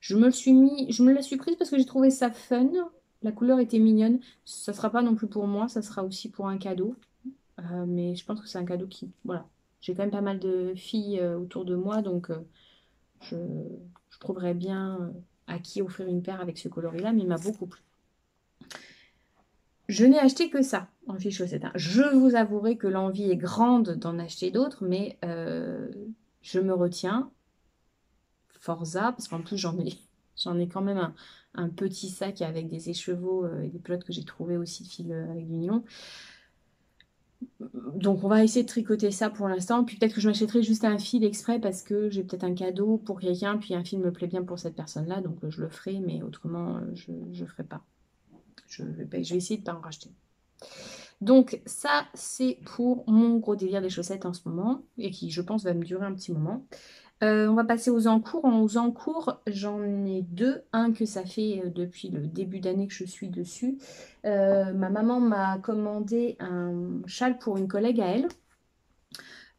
Je me la suis prise parce que j'ai trouvé ça fun. La couleur était mignonne. Ça sera pas non plus pour moi, ça sera aussi pour un cadeau. Mais je pense que c'est un cadeau qui... Voilà. J'ai quand même pas mal de filles autour de moi, donc je, je trouverais bien à qui offrir une paire avec ce coloris-là, mais il m'a beaucoup plu. Je n'ai acheté que ça en fille chaussettes, hein. Je vous avouerai que l'envie est grande d'en acheter d'autres, mais je me retiens. Forza, parce qu'en plus j'en ai quand même un petit sac avec des écheveaux et des pelotes que j'ai trouvé aussi de fil avec du nylon. Donc on va essayer de tricoter ça pour l'instant. Puis peut-être que je m'achèterai juste un fil exprès parce que j'ai peut-être un cadeau pour quelqu'un, puis un fil me plaît bien pour cette personne-là, donc je le ferai, mais autrement je ne ferai pas. Je vais essayer de ne pas en racheter. Donc ça, c'est pour mon gros délire des chaussettes en ce moment, et qui, je pense, va me durer un petit moment. On va passer aux encours. Aux encours, j'en ai deux. Un que ça fait depuis le début d'année que je suis dessus. Ma maman m'a commandé un châle pour une collègue à elle.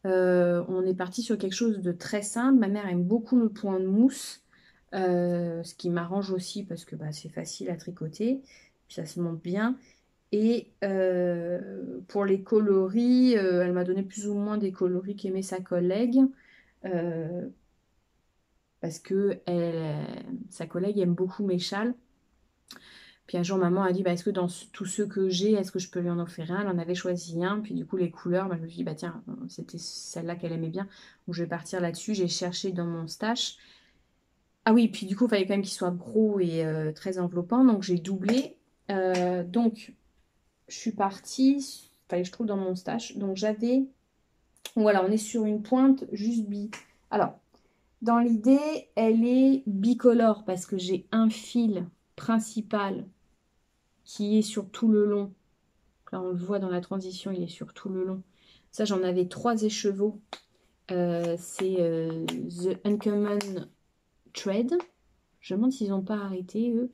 On est parti sur quelque chose de très simple. Ma mère aime beaucoup le point de mousse, ce qui m'arrange aussi parce que bah, c'est facile à tricoter, puis ça se monte bien. Et pour les coloris, elle m'a donné plus ou moins des coloris qu'aimait sa collègue. Euh, Parce que sa collègue aime beaucoup mes châles. Puis un jour, maman a dit, bah, est-ce que dans tous ceux que j'ai, est-ce que je peux lui en offrir un? Elle en avait choisi un. Puis du coup, les couleurs, bah, je me suis dit, bah, tiens, c'était celle-là qu'elle aimait bien. Donc je vais partir là-dessus. J'ai cherché dans mon stash. Ah oui, puis du coup, il fallait quand même qu'il soit gros et très enveloppant. Donc j'ai doublé. Donc je suis partie. Fallait que je trouve dans mon stash. Donc j'avais... Voilà, on est sur une pointe juste bi. Alors, dans l'idée, elle est bicolore parce que j'ai un fil principal qui est sur tout le long. Là, on le voit dans la transition, il est sur tout le long. Ça, j'en avais trois écheveaux. C'est The Uncommon Thread. Je me demande s'ils n'ont pas arrêté, eux.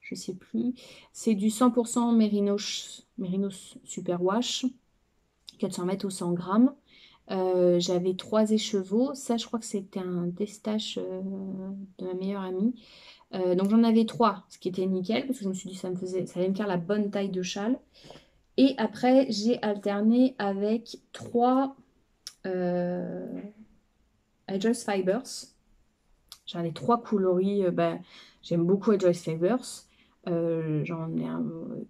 Je sais plus. C'est du 100% Mérinos Superwash. 400 mètres ou 100 grammes. J'avais trois écheveaux. Ça, je crois que c'était un destache de ma meilleure amie. Donc j'en avais trois, ce qui était nickel, parce que je me suis dit ça allait me faire la bonne taille de châle. Et après, j'ai alterné avec trois euh, Joyce Fibers. J'en ai trois coloris. J'aime beaucoup Joyce Fibers. J'en ai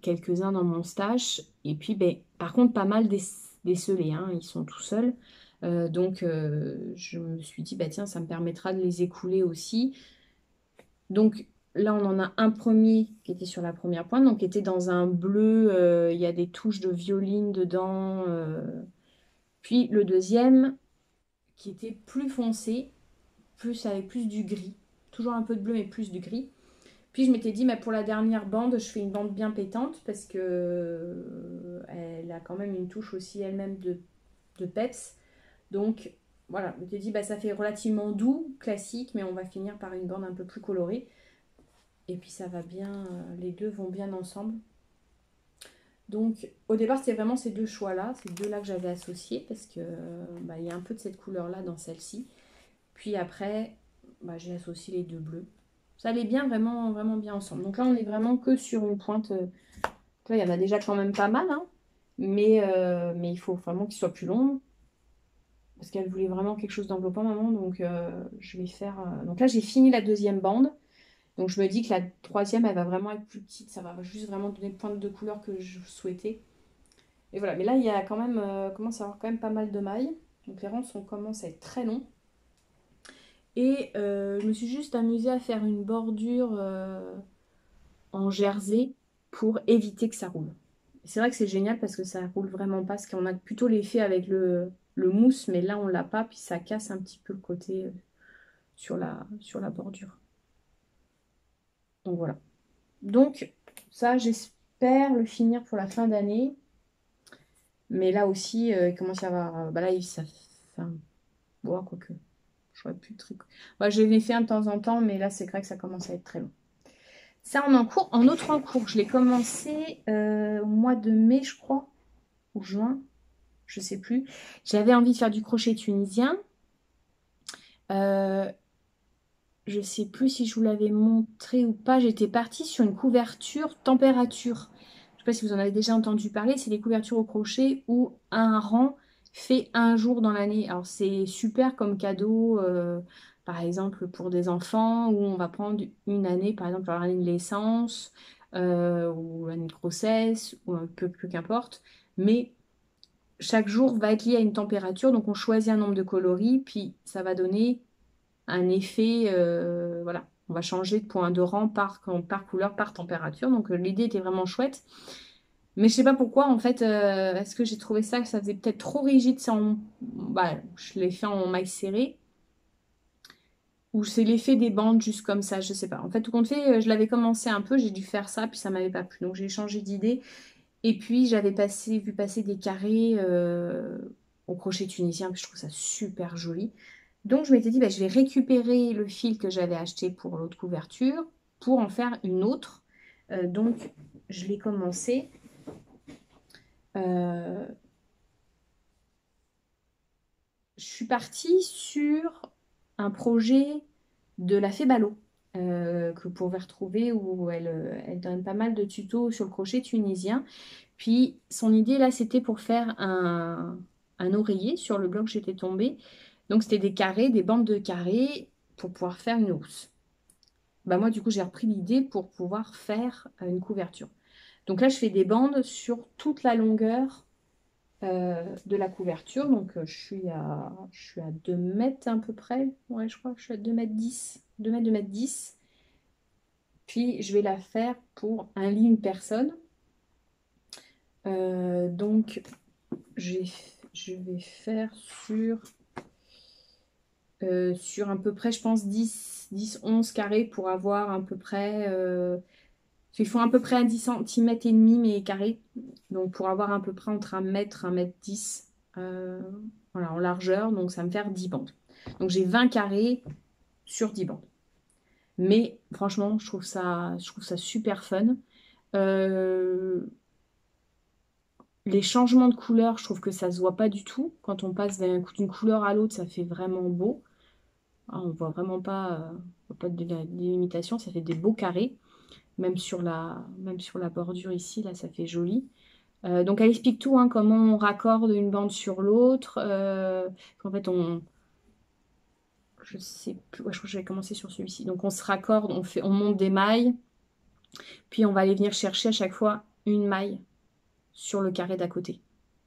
quelques-uns dans mon stash. Et puis, ben, par contre, pas mal décelés, hein, ils sont tout seuls. Je me suis dit, bah, tiens, ça me permettra de les écouler aussi. Donc là, on en a un premier qui était sur la première pointe, donc qui était dans un bleu. Il y a des touches de violine dedans. Puis le deuxième qui était plus foncé, plus avec plus du gris. Toujours un peu de bleu, mais plus du gris. Puis je m'étais dit, mais pour la dernière bande, je fais une bande bien pétante parce que elle a quand même une touche aussi elle-même de peps. Donc voilà, je m'étais dit, bah, ça fait relativement doux, classique, mais on va finir par une bande un peu plus colorée. Et puis ça va bien, les deux vont bien ensemble. Donc au départ, c'était vraiment ces deux choix-là, ces deux-là que j'avais associés parce que bah, il y a un peu de cette couleur-là dans celle-ci. Puis après, bah, j'ai associé les deux bleus. Ça allait bien, vraiment, vraiment bien ensemble. Donc là, on est vraiment que sur une pointe. Là, il y en a déjà quand même pas mal, hein, mais il faut vraiment qu'il soit plus long. Parce qu'elle voulait vraiment quelque chose d'enveloppant, maman. Donc je vais faire. Donc là, j'ai fini la deuxième bande. Donc je me dis que la troisième, elle va vraiment être plus petite. Ça va juste vraiment donner le point de couleur que je souhaitais. Et voilà. Mais là, il y a quand même, commence à avoir quand même pas mal de mailles. Donc les rangs commencent à être très longs. Et je me suis juste amusée à faire une bordure en jersey pour éviter que ça roule. C'est vrai que c'est génial parce que ça roule vraiment pas. Parce qu'on a plutôt l'effet avec le mousse, mais là on l'a pas. Puis ça casse un petit peu le côté sur la bordure. Donc voilà. Donc ça, j'espère le finir pour la fin d'année. Mais là aussi, il commence à y avoir... bah là, ça fait Bon, quoique, j'aurais pu tricot. Bah, je l'ai fait un de temps en temps, mais là, c'est vrai que ça commence à être très long. Ça, on est en cours. En autre en cours, je l'ai commencé au mois de mai, je crois, ou juin, je sais plus. J'avais envie de faire du crochet tunisien. Euh, je sais plus si je vous l'avais montré ou pas. J'étais partie sur une couverture température. Je sais pas si vous en avez déjà entendu parler. C'est des couvertures au crochet où un rang fait un jour dans l'année. Alors c'est super comme cadeau, par exemple pour des enfants où on va prendre une année, par exemple leur année de naissance ou l'année de grossesse ou un peu qu'importe. Mais chaque jour va être lié à une température. Donc on choisit un nombre de coloris, puis ça va donner un effet, voilà, on va changer de point de rang par couleur, par température. Donc l'idée était vraiment chouette. Mais je sais pas pourquoi, en fait, est-ce que j'ai trouvé ça, que ça faisait peut-être trop rigide, bah, je l'ai fait en maille serrée, ou c'est l'effet des bandes juste comme ça, je sais pas. En fait, tout compte fait, je l'avais commencé un peu, j'ai dû faire ça, puis ça m'avait pas plu. Donc j'ai changé d'idée. Et puis j'avais vu passer des carrés au crochet tunisien, puis je trouve ça super joli. Donc je m'étais dit, bah, je vais récupérer le fil que j'avais acheté pour l'autre couverture pour en faire une autre. Donc je l'ai commencé. Euh, je suis partie sur un projet de la Fée Ballot, que vous pouvez retrouver où elle donne pas mal de tutos sur le crochet tunisien. Puis son idée là, c'était pour faire un oreiller sur le blog j'étais tombée. Donc c'était des carrés, des bandes de carrés pour pouvoir faire une housse. Bah moi du coup j'ai repris l'idée pour pouvoir faire une couverture. Donc là je fais des bandes sur toute la longueur de la couverture. Donc je suis à 2 mètres à peu près. Ouais, je crois que je suis à 2 mètres 10. 2 mètres, 2 mètres 10. Puis je vais la faire pour un lit, une personne. Donc je vais faire sur à peu près, je pense, 11 carrés pour avoir à peu près... ils font à peu près un 10 cm et demi, mais carré. Donc pour avoir à peu près entre 1 mètre 10 voilà, en largeur. Donc ça va me faire 10 bandes. Donc j'ai 20 carrés sur 10 bandes. Mais franchement, je trouve ça super fun. Euh, les changements de couleur, je trouve que ça se voit pas du tout. Quand on passe d'une couleur à l'autre, ça fait vraiment beau. Ah, on voit vraiment pas, on voit pas de délimitation, ça fait des beaux carrés. Même sur la bordure ici, là, ça fait joli. Donc elle explique tout, hein, comment on raccorde une bande sur l'autre. En fait, je sais plus, ouais, je crois que je vais commencer sur celui-ci. Donc on se raccorde, on monte des mailles, puis on va aller venir chercher à chaque fois une maille sur le carré d'à côté.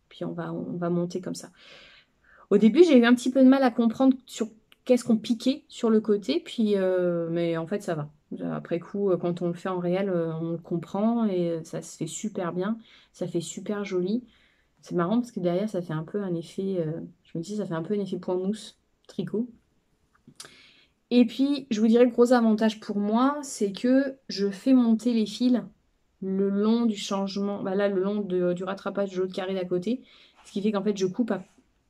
Puis on va monter comme ça. Au début, j'ai eu un petit peu de mal à comprendre sur qu'est-ce qu'on piquait sur le côté, puis mais en fait ça va. Après coup, quand on le fait en réel, on le comprend et ça se fait super bien. Ça fait super joli. C'est marrant parce que derrière, ça fait un peu un effet, je me dis, ça fait un peu un effet point mousse tricot. Et puis, je vous dirais le gros avantage pour moi, c'est que je fais monter les fils le long du changement, bah là, le long du rattrapage de l'autre carré d'à côté. Ce qui fait qu'en fait, je coupe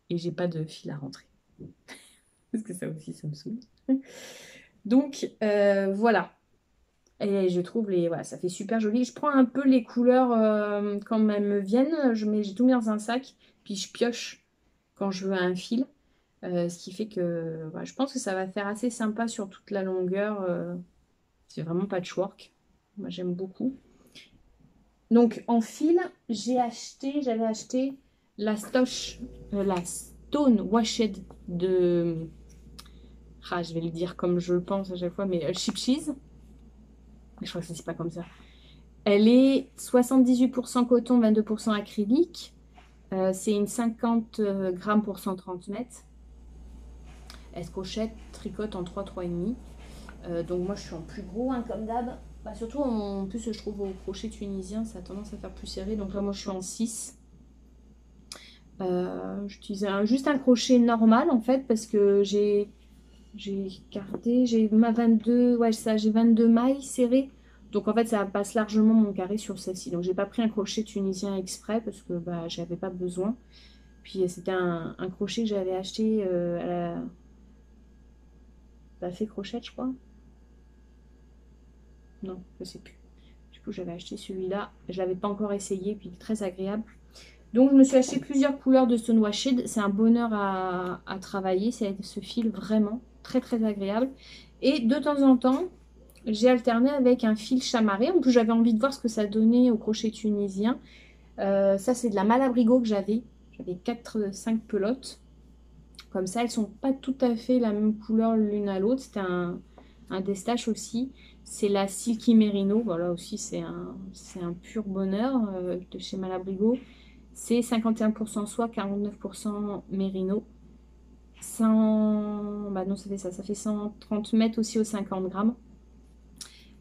et j'ai pas de fil à rentrer. Parce que ça aussi, ça me saoule. Donc, voilà. Et je trouve voilà, ça fait super joli. Je prends un peu les couleurs quand elles me viennent. J'ai tout mis dans un sac. Puis je pioche quand je veux un fil. Ce qui fait que voilà, je pense que ça va faire assez sympa sur toute la longueur. C'est vraiment patchwork. Moi, j'aime beaucoup. Donc, en fil, j'avais acheté la Stone Washed de... Ah, je vais le dire comme je le pense à chaque fois, mais Chip Cheese. Je crois que ça c'est pas comme ça. Elle est 78% coton, 22% acrylique. C'est une 50 grammes pour 130 mètres. Elle se crochette, tricote en 3, 3,5. Donc moi je suis en plus gros, hein, comme d'hab. Bah, surtout en plus je trouve au crochet tunisien ça a tendance à faire plus serré. Donc là moi je suis en 6. J'utilisais juste un crochet normal en fait parce que j'ai gardé, j'ai ma 22, ouais ça, j'ai 22 mailles serrées. Donc en fait ça passe largement mon carré sur celle-ci. Donc j'ai pas pris un crochet tunisien exprès parce que bah j'avais pas besoin. Puis c'était un crochet que j'avais acheté à la Fée Crochette, je crois. Non, je sais plus. Du coup, j'avais acheté celui-là. Je l'avais pas encore essayé, puis il est très agréable. Donc, je me suis acheté plusieurs couleurs de Stonewashed. C'est un bonheur à travailler. Ce fil vraiment très très agréable. Et de temps en temps, j'ai alterné avec un fil chamarré. En plus, j'avais envie de voir ce que ça donnait au crochet tunisien. Ça, c'est de la Malabrigo que j'avais. J'avais 4-5 pelotes. Comme ça, elles sont pas tout à fait la même couleur l'une à l'autre. C'était un destache aussi. C'est la Silky Merino. Voilà aussi, c'est un pur bonheur de chez Malabrigo. C'est 51% soie, 49% Merino. 100, bah non, ça fait ça. Ça fait 130 mètres aussi aux 50 grammes.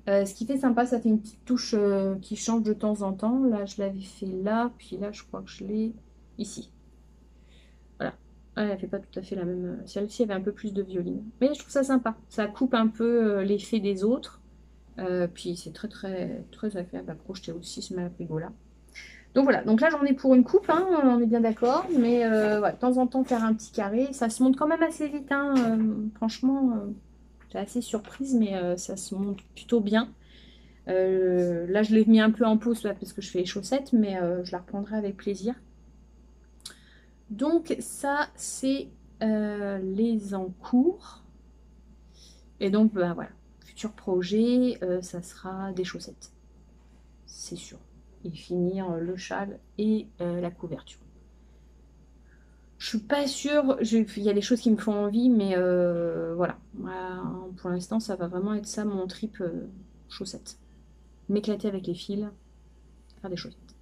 Ce qui fait sympa, ça fait une petite touche qui change de temps en temps. Là, je l'avais fait là, puis là, je crois que je l'ai ici. Voilà. Ouais, elle fait pas tout à fait la même. Celle-ci avait un peu plus de violine. Mais je trouve ça sympa. Ça coupe un peu l'effet des autres. Puis c'est très très très agréable à crocheter aussi ce Malabrigo là. Donc voilà, donc là j'en ai pour une coupe, hein, on est bien d'accord. Mais ouais, de temps en temps faire un petit carré. Ça se monte quand même assez vite, hein, franchement. J'étais assez surprise, mais ça se monte plutôt bien. Là, je l'ai mis un peu en pause là, parce que je fais les chaussettes, mais je la reprendrai avec plaisir. Donc ça, c'est les en cours. Et donc, bah, voilà, futur projet, ça sera des chaussettes. C'est sûr. Et finir le châle et la couverture. Je suis pas sûre, il y a des choses qui me font envie, mais voilà. Pour l'instant, ça va vraiment être ça, mon trip chaussettes. M'éclater avec les fils, faire des chaussettes.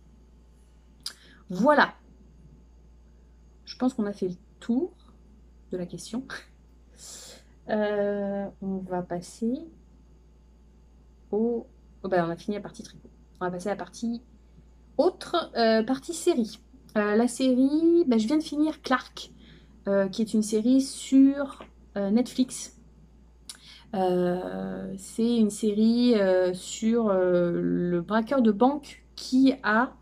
Voilà. Je pense qu'on a fait le tour de la question. On va passer au... Oh ben, on a fini la partie tricot. On va passer à la partie autre, partie série. La série, ben, je viens de finir Clark, qui est une série sur Netflix. C'est une série sur le braqueur de banque qui a...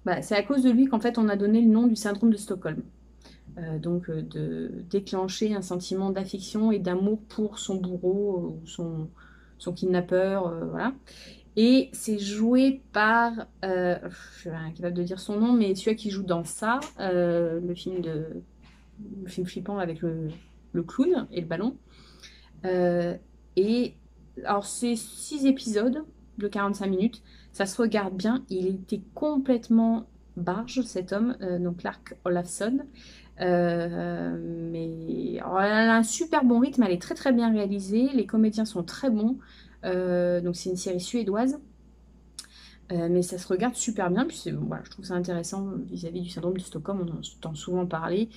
Bah, c'est à cause de lui qu'en fait on a donné le nom du syndrome de Stockholm. Donc de déclencher un sentiment d'affection et d'amour pour son bourreau ou son kidnappeur, voilà. Et c'est joué par, je suis incapable de dire son nom, mais celui qui joue dans ça, le film flippant avec le clown et le ballon. Et alors c'est 6 épisodes de 45 minutes, ça se regarde bien, il était complètement barge cet homme, donc Clark Olafsson. Mais alors, elle a un super bon rythme, elle est très très bien réalisée, les comédiens sont très bons. Donc c'est une série suédoise, mais ça se regarde super bien. Puis voilà, je trouve ça intéressant vis-à-vis du syndrome de Stockholm, on en entend souvent parler.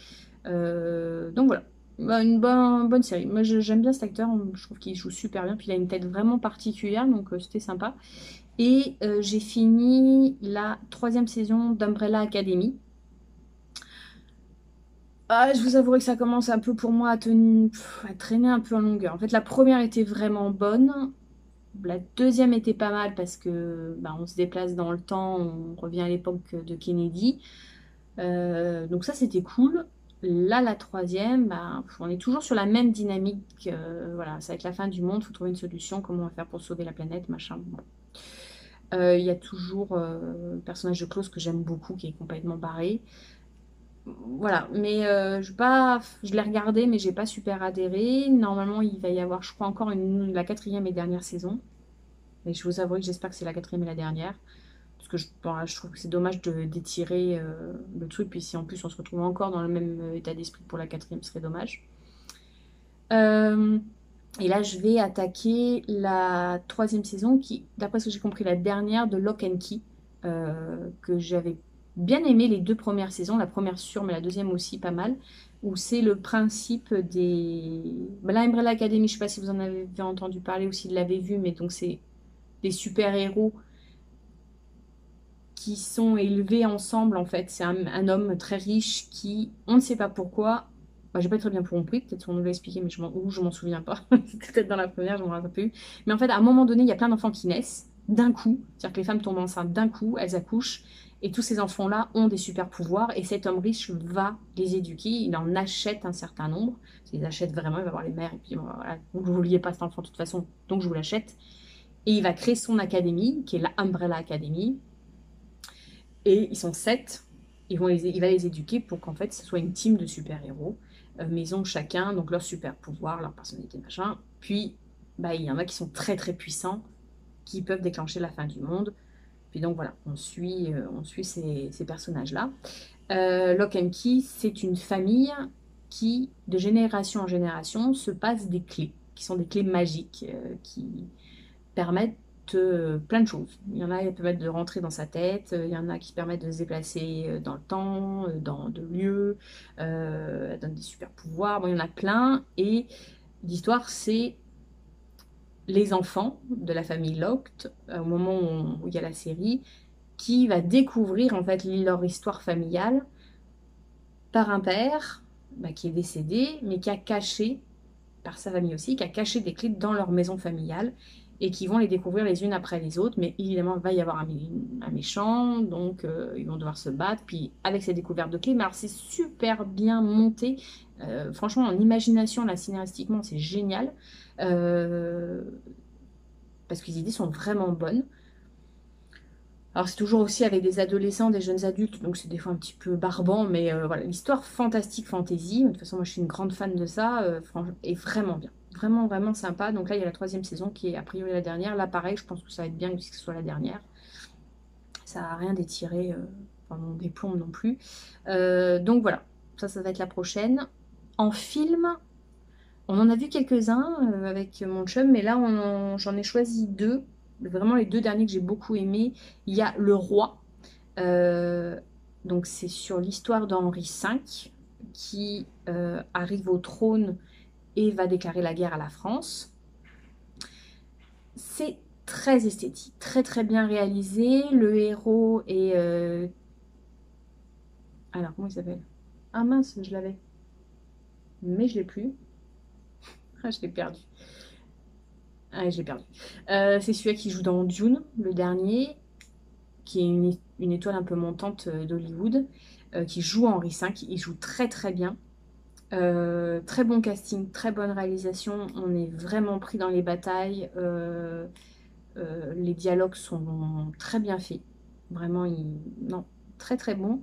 Donc voilà, bah, une bonne série. Moi j'aime bien cet acteur, je trouve qu'il joue super bien, puis il a une tête vraiment particulière, donc c'était sympa. Et j'ai fini la 3e saison d'Umbrella Academy. Ah, je vous avouerai que ça commence un peu pour moi à traîner un peu en longueur. En fait, la première était vraiment bonne. La deuxième était pas mal parce que bah, on se déplace dans le temps, on revient à l'époque de Kennedy. Donc ça, c'était cool. Là, la troisième, bah, on est toujours sur la même dynamique. Voilà, ça va être la fin du monde, il faut trouver une solution, comment on va faire pour sauver la planète, machin. Bon. Il y a toujours le personnage de Klaus que j'aime beaucoup, qui est complètement barré. Voilà, mais je l'ai regardé, mais j'ai pas super adhéré. Normalement, il va y avoir, je crois, encore la 4e et dernière saison. Mais je vous avoue que j'espère que c'est la 4e et la dernière. Parce que je trouve que c'est dommage d'étirer le truc. Puis si en plus on se retrouve encore dans le même état d'esprit pour la 4e, ce serait dommage. Et là, je vais attaquer la 3e saison, qui, d'après ce que j'ai compris, la dernière de Lock and Key, que j'avais bien aimé les 2 premières saisons, la première sûre, mais la deuxième aussi pas mal, où c'est le principe des... Bah, la Umbrella Academy, je ne sais pas si vous en avez entendu parler ou s'il l'avez vu, mais donc c'est des super-héros qui sont élevés ensemble, en fait. C'est un homme très riche qui, on ne sait pas pourquoi, bah, j'ai pas très bien compris, peut-être qu'on nous l'a expliqué, mais je m'en souviens pas. C'était peut-être dans la première, je m'en rappelle plus. Mais en fait, à un moment donné, il y a plein d'enfants qui naissent d'un coup, c'est-à-dire que les femmes tombent enceintes d'un coup, elles accouchent, Et tous ces enfants-là ont des super pouvoirs et cet homme riche va les éduquer. Il en achète un certain nombre. Il achète vraiment, il va voir les mères et puis voilà, vous ne vouliez pas cet enfant de toute façon, donc je vous l'achète. Et il va créer son académie, qui est la Umbrella Academy. Et ils sont 7. Il va les éduquer pour qu'en fait ce soit une team de super-héros. Mais ils ont chacun donc leur super pouvoir, leur personnalité, machin. Puis il y en a qui sont très très puissants, qui peuvent déclencher la fin du monde. Puis donc voilà, on suit ces personnages-là. Lock and Key, c'est une famille qui, de génération en génération, se passe des clés, qui sont des clés magiques, qui permettent plein de choses. Il y en a qui permettent de rentrer dans sa tête, il y en a qui permettent de se déplacer dans le temps, dans de lieux, elle donne des super pouvoirs, bon, il y en a plein. Et l'histoire, c'est les enfants de la famille Locked, au moment où il y a la série, qui va découvrir en fait leur histoire familiale par un père qui est décédé, mais qui a caché, par sa famille aussi, qui a caché des clés dans leur maison familiale et qui vont les découvrir les unes après les autres. Mais évidemment, il va y avoir un méchant, donc ils vont devoir se battre. Puis avec ces découvertes de clés, mais alors c'est super bien monté. Franchement, en imagination, là, scénaristiquement, c'est génial. Parce que les idées sont vraiment bonnes. Alors c'est toujours aussi avec des adolescents, des jeunes adultes, donc c'est des fois un petit peu barbant, mais voilà, l'histoire fantastique fantasy, de toute façon moi je suis une grande fan de ça, est vraiment bien, vraiment vraiment sympa. Donc là il y a la 3e saison qui est a priori la dernière, là pareil je pense que ça va être bien que ce soit la dernière, ça n'a rien d'étiré, on déplombe non plus. Donc voilà, ça va être la prochaine. En film, on en a vu quelques-uns avec mon chum, mais là j'en ai choisi 2. Vraiment les 2 derniers que j'ai beaucoup aimés. Il y a Le Roi. Donc c'est sur l'histoire d'Henri V qui arrive au trône et va déclarer la guerre à la France. C'est très esthétique, très très bien réalisé. Le héros est... Alors comment il s'appelle? Ah mince, je l'avais. Mais je l'ai plus. Ah, je l'ai perdu. Ah, je l'ai perdu. C'est celui qui joue dans Dune, le dernier, qui est une étoile un peu montante d'Hollywood, qui joue Henri V. Il joue très très bien. Très bon casting, très bonne réalisation. On est vraiment pris dans les batailles. Les dialogues sont très bien faits. Vraiment, non, très très bon.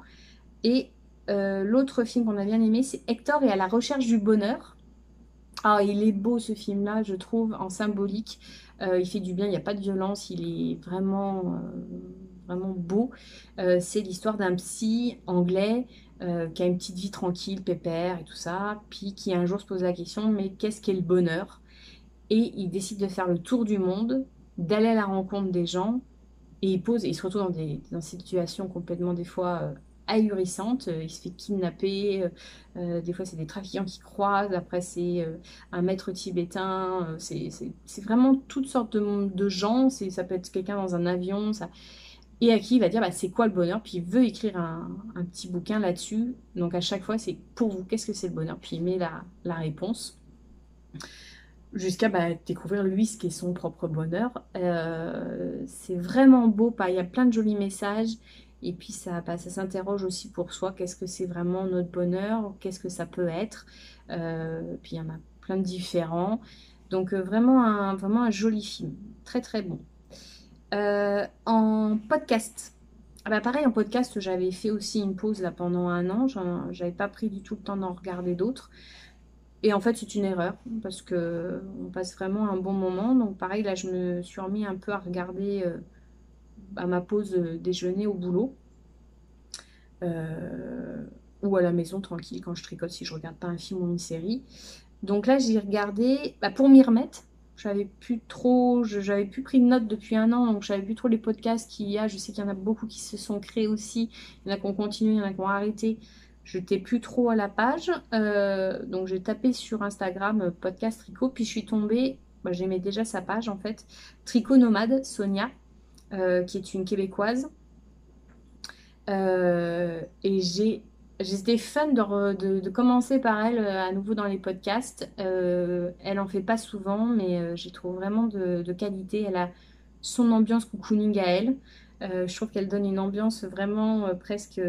Et l'autre film qu'on a bien aimé, c'est Hector et à la recherche du bonheur. Ah, il est beau ce film-là, je trouve, en symbolique. Il fait du bien, il n'y a pas de violence, il est vraiment, vraiment beau. C'est l'histoire d'un psy anglais qui a une petite vie tranquille, pépère et tout ça, puis qui un jour se pose la question, mais qu'est-ce qu'est le bonheur? Et il décide de faire le tour du monde, d'aller à la rencontre des gens, et il se retrouve dans des situations complètement des fois ahurissantes. Il se fait kidnapper, des fois c'est des trafiquants qui croisent, après c'est un maître tibétain, c'est vraiment toutes sortes de gens, ça peut être quelqu'un dans un avion, ça, et à qui il va dire c'est quoi le bonheur, puis il veut écrire un petit bouquin là-dessus. Donc à chaque fois c'est pour vous, qu'est-ce que c'est le bonheur? Puis il met la réponse jusqu'à découvrir lui ce qu'est son propre bonheur. C'est vraiment beau, il y a plein de jolis messages. Et puis ça s'interroge aussi pour soi, qu'est-ce que c'est vraiment notre bonheur, qu'est-ce que ça peut être. Puis il y en a plein de différents. Donc vraiment un joli film, très très bon. En podcast. Pareil, en podcast, j'avais fait aussi une pause là pendant un an. J'avais pas pris du tout le temps d'en regarder d'autres. Et en fait, c'est une erreur parce que on passe vraiment un bon moment. Donc pareil, là, je me suis remis un peu à regarder à ma pause déjeuner au boulot ou à la maison tranquille quand je tricote si je regarde pas un film ou une série. Donc là, j'ai regardé pour m'y remettre. J'avais plus pris de notes depuis un an, donc je savais plus trop les podcasts qu'il y a. Je sais qu'il y en a beaucoup qui se sont créés aussi. Il y en a qui ont continué, il y en a qui ont arrêté. Je n'étais plus trop à la page. Donc j'ai tapé sur Instagram podcast tricot, puis je suis tombée, j'aimais déjà sa page en fait, Tricot Nomade, Sonia, qui est une Québécoise. Et j'étais fan de commencer par elle à nouveau dans les podcasts. Elle en fait pas souvent, mais j'ai trouvé vraiment de qualité. Elle a son ambiance cocooning à elle. Je trouve qu'elle donne une ambiance vraiment presque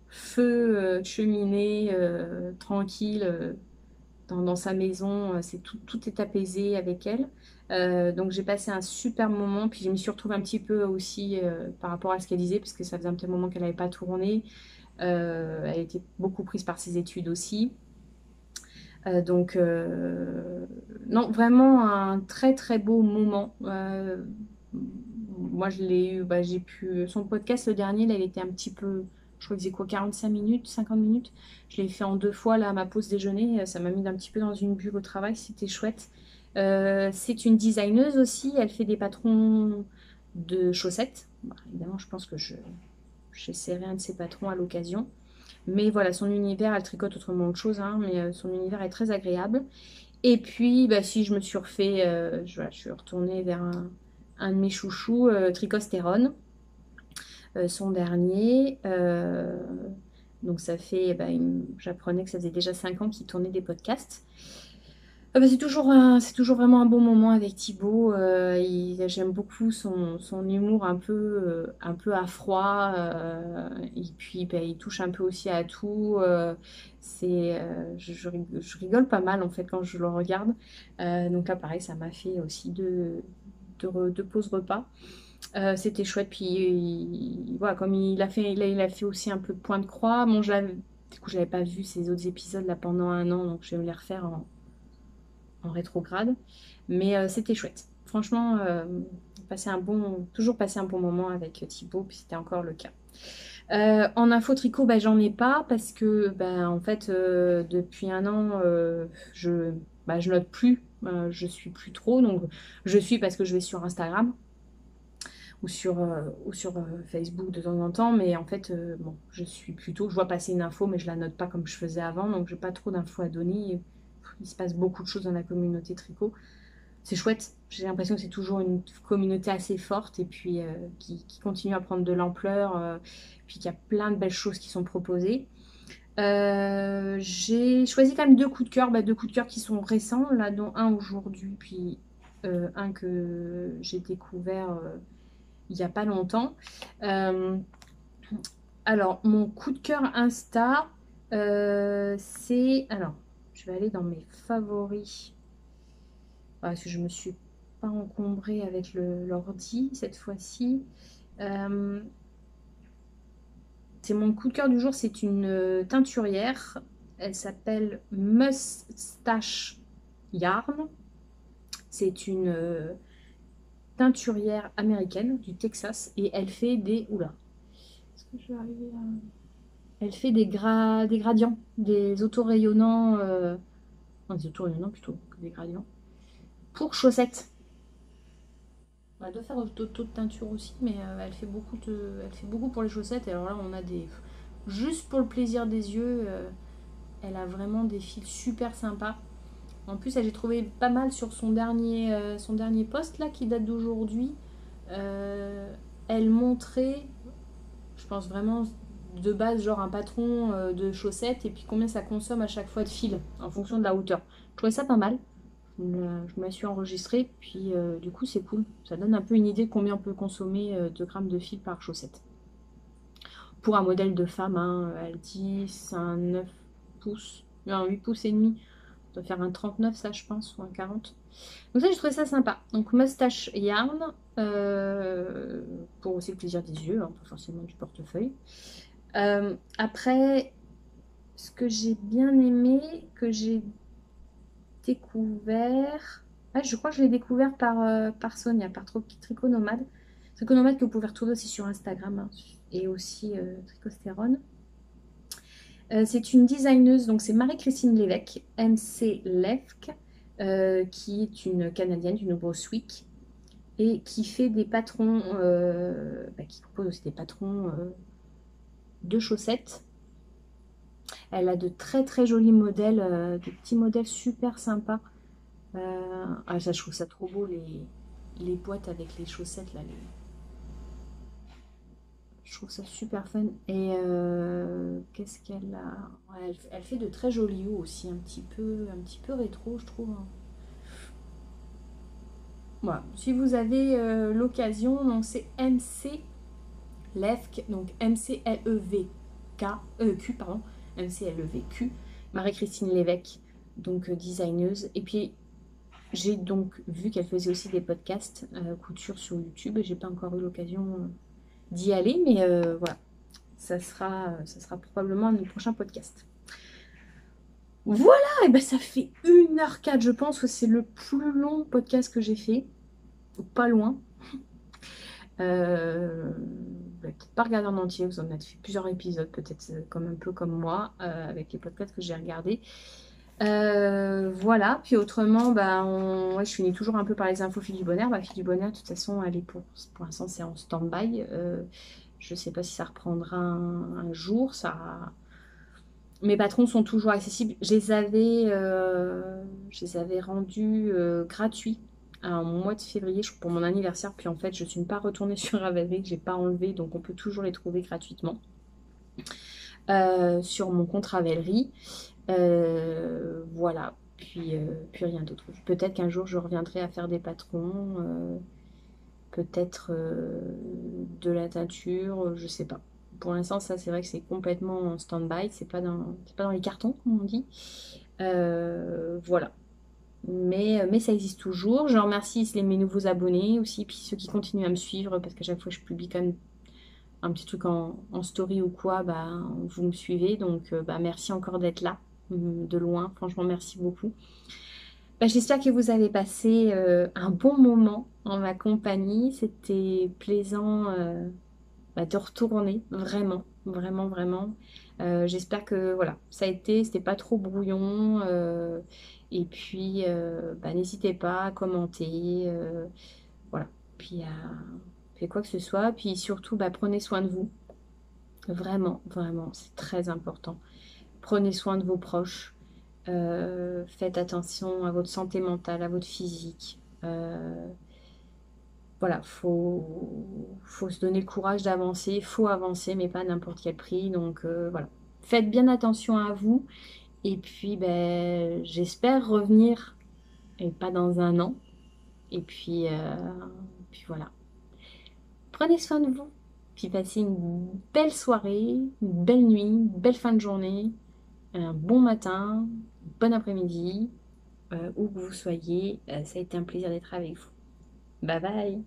feu, cheminée, tranquille dans sa maison. C'est tout est apaisé avec elle. Donc j'ai passé un super moment. Puis je me suis retrouvée un petit peu aussi par rapport à ce qu'elle disait, parce que ça faisait un petit moment qu'elle n'avait pas tourné. Elle était beaucoup prise par ses études aussi. Donc, non, vraiment un très très beau moment. Moi, je l'ai eu, bah, j'ai pu. Son podcast, le dernier, là, il était un petit peu. Je crois qu'il faisait quoi, 45 minutes, 50 minutes. Je l'ai fait en 2 fois, là, à ma pause déjeuner. Ça m'a mis un petit peu dans une bulle au travail. C'était chouette. C'est une designeuse aussi. Elle fait des patrons de chaussettes. Bah, évidemment, je pense que j'essaierai un de ses patrons à l'occasion. Mais voilà, son univers, elle tricote autrement autre chose, hein, mais son univers est très agréable. Et puis, bah, si je me suis refait, voilà, je suis retournée vers un de mes chouchous, Tricostérone, son dernier. Donc ça fait, bah, j'apprenais que ça faisait déjà 5 ans qu'il tournait des podcasts. Bah, c'est toujours vraiment un bon moment avec Thibaut. J'aime beaucoup son humour un peu à froid. Et puis, bah, il touche un peu aussi à tout. Je rigole pas mal en fait quand je le regarde. Donc là, pareil, ça m'a fait aussi de pauses repas. C'était chouette. Puis, voilà, comme il a fait aussi un peu point de croix. Bon, du coup, j'avais pas vu ces autres épisodes là pendant un an, donc je vais me les refaire en rétrograde. Mais c'était chouette. Franchement, toujours passer un bon moment avec Thibaut, puis c'était encore le cas. En info tricot, bah, j'en ai pas parce que bah, en fait depuis un an je note plus, je suis plus trop, donc je suis parce que je vais sur Instagram ou sur Facebook de temps en temps, mais en fait bon, je vois passer une info mais je la note pas comme je faisais avant, donc j'ai pas trop d'infos à donner. Il se passe beaucoup de choses dans la communauté tricot. C'est chouette. J'ai l'impression que c'est toujours une communauté assez forte et puis qui continue à prendre de l'ampleur. Puis qu'il y a plein de belles choses qui sont proposées. J'ai choisi quand même 2 coups de cœur, 2 coups de cœur qui sont récents, là, dont un aujourd'hui, puis un que j'ai découvert il n'y a pas longtemps. Euh, alors, mon coup de cœur Insta, c'est... Alors, je vais aller dans mes favoris. Parce que je me suis pas encombrée avec l'ordi cette fois-ci. Euh, c'est mon coup de cœur du jour, c'est une teinturière. Elle s'appelle Mustache Yarn. C'est une teinturière américaine du Texas et elle fait des... Oula, est-ce que je vais arriver à... Elle fait des gradients, des autorayonnants... Non, des autorayonnants plutôt que des gradients. Pour chaussettes. Elle doit faire d'autres de teinture aussi, mais elle fait beaucoup pour les chaussettes. Et alors là, on a des... Juste pour le plaisir des yeux, elle a vraiment des fils super sympas. En plus, j'ai trouvé pas mal sur son dernier post là, qui date d'aujourd'hui. Elle montrait, je pense vraiment de base, genre un patron de chaussettes et puis combien ça consomme à chaque fois de fil en fonction de la hauteur. Je trouvais ça pas mal. Je me suis enregistrée, puis du coup c'est cool. Ça donne un peu une idée de combien on peut consommer de grammes de fil par chaussette. Pour un modèle de femme, hein, elle dit c'est un 9 pouces, un 8 pouces et demi. Ça doit faire un 39 ça je pense, ou un 40. Donc ça j'ai trouvé ça sympa. Donc Mustache Yarn, pour aussi le plaisir des yeux, hein, pas forcément du portefeuille. Après, ce que j'ai bien aimé, que j'ai découvert. Ah, je crois que je l'ai découvert par Sonia, par Tricot Nomade. Tricot Nomade que vous pouvez retrouver aussi sur Instagram hein, et aussi Tricostérone. C'est une designeuse, donc c'est Marie-Christine Lévesque, MC Lefque, qui est une Canadienne du Nouveau-Brunswick et qui fait des patrons, qui propose aussi des patrons de chaussettes. Elle a de très très jolis modèles, de petits modèles super sympas. Ça, je trouve ça trop beau, les boîtes avec les chaussettes là. Je trouve ça super fun. Et qu'est-ce qu'elle a? Ouais, elle fait de très jolis hauts aussi, un petit peu rétro, je trouve. Voilà. Si vous avez l'occasion, donc c'est MC Levk, donc Q, pardon, MCLEVQ, Marie-Christine Lévesque, donc designeuse. Et puis j'ai donc vu qu'elle faisait aussi des podcasts couture sur YouTube. J'ai pas encore eu l'occasion d'y aller, mais voilà, ça sera probablement un de nos prochains podcasts. Voilà, et ben ça fait 1h04, je pense que c'est le plus long podcast que j'ai fait, pas loin. Peut-être pas regarder en entier, vous en avez fait plusieurs épisodes, peut-être comme un peu comme moi, avec les podcasts que j'ai regardés. Voilà, puis autrement, ouais, je finis toujours un peu par les infos Fille du Bonheur. Fille du Bonheur, de toute façon, elle est pour l'instant, c'est en stand-by. Je ne sais pas si ça reprendra un jour. Mes patrons sont toujours accessibles. Je les avais rendus gratuits en mois de février pour mon anniversaire. Puis en fait, je ne suis pas retournée sur Ravelry, que je n'ai pas enlevé. Donc, on peut toujours les trouver gratuitement sur mon compte Ravelry. Voilà, puis rien d'autre. Peut-être qu'un jour je reviendrai à faire des patrons, peut-être de la teinture, je sais pas. Pour l'instant, ça c'est vrai que c'est complètement en stand-by, c'est pas dans les cartons, comme on dit. Voilà. Mais ça existe toujours. Je remercie mes nouveaux abonnés aussi, puis ceux qui continuent à me suivre, parce qu'à chaque fois je publie quand même un petit truc en story ou quoi, vous me suivez. Donc merci encore d'être là, de loin. Franchement, merci beaucoup. J'espère que vous avez passé un bon moment en ma compagnie. C'était plaisant de retourner, vraiment, vraiment, vraiment. J'espère que voilà, c'était pas trop brouillon. Et puis, n'hésitez pas à commenter. Voilà. Puis à faire quoi que ce soit. Puis surtout, prenez soin de vous. Vraiment, vraiment, c'est très important. Prenez soin de vos proches. Faites attention à votre santé mentale, à votre physique. Voilà, faut se donner le courage d'avancer. Faut avancer, mais pas à n'importe quel prix. Donc voilà, faites bien attention à vous. Et puis, j'espère revenir, et pas dans un an. Et puis voilà. Prenez soin de vous. Puis passez une belle soirée, une belle nuit, une belle fin de journée, un bon matin, bon après-midi, où que vous soyez. Ça a été un plaisir d'être avec vous. Bye bye!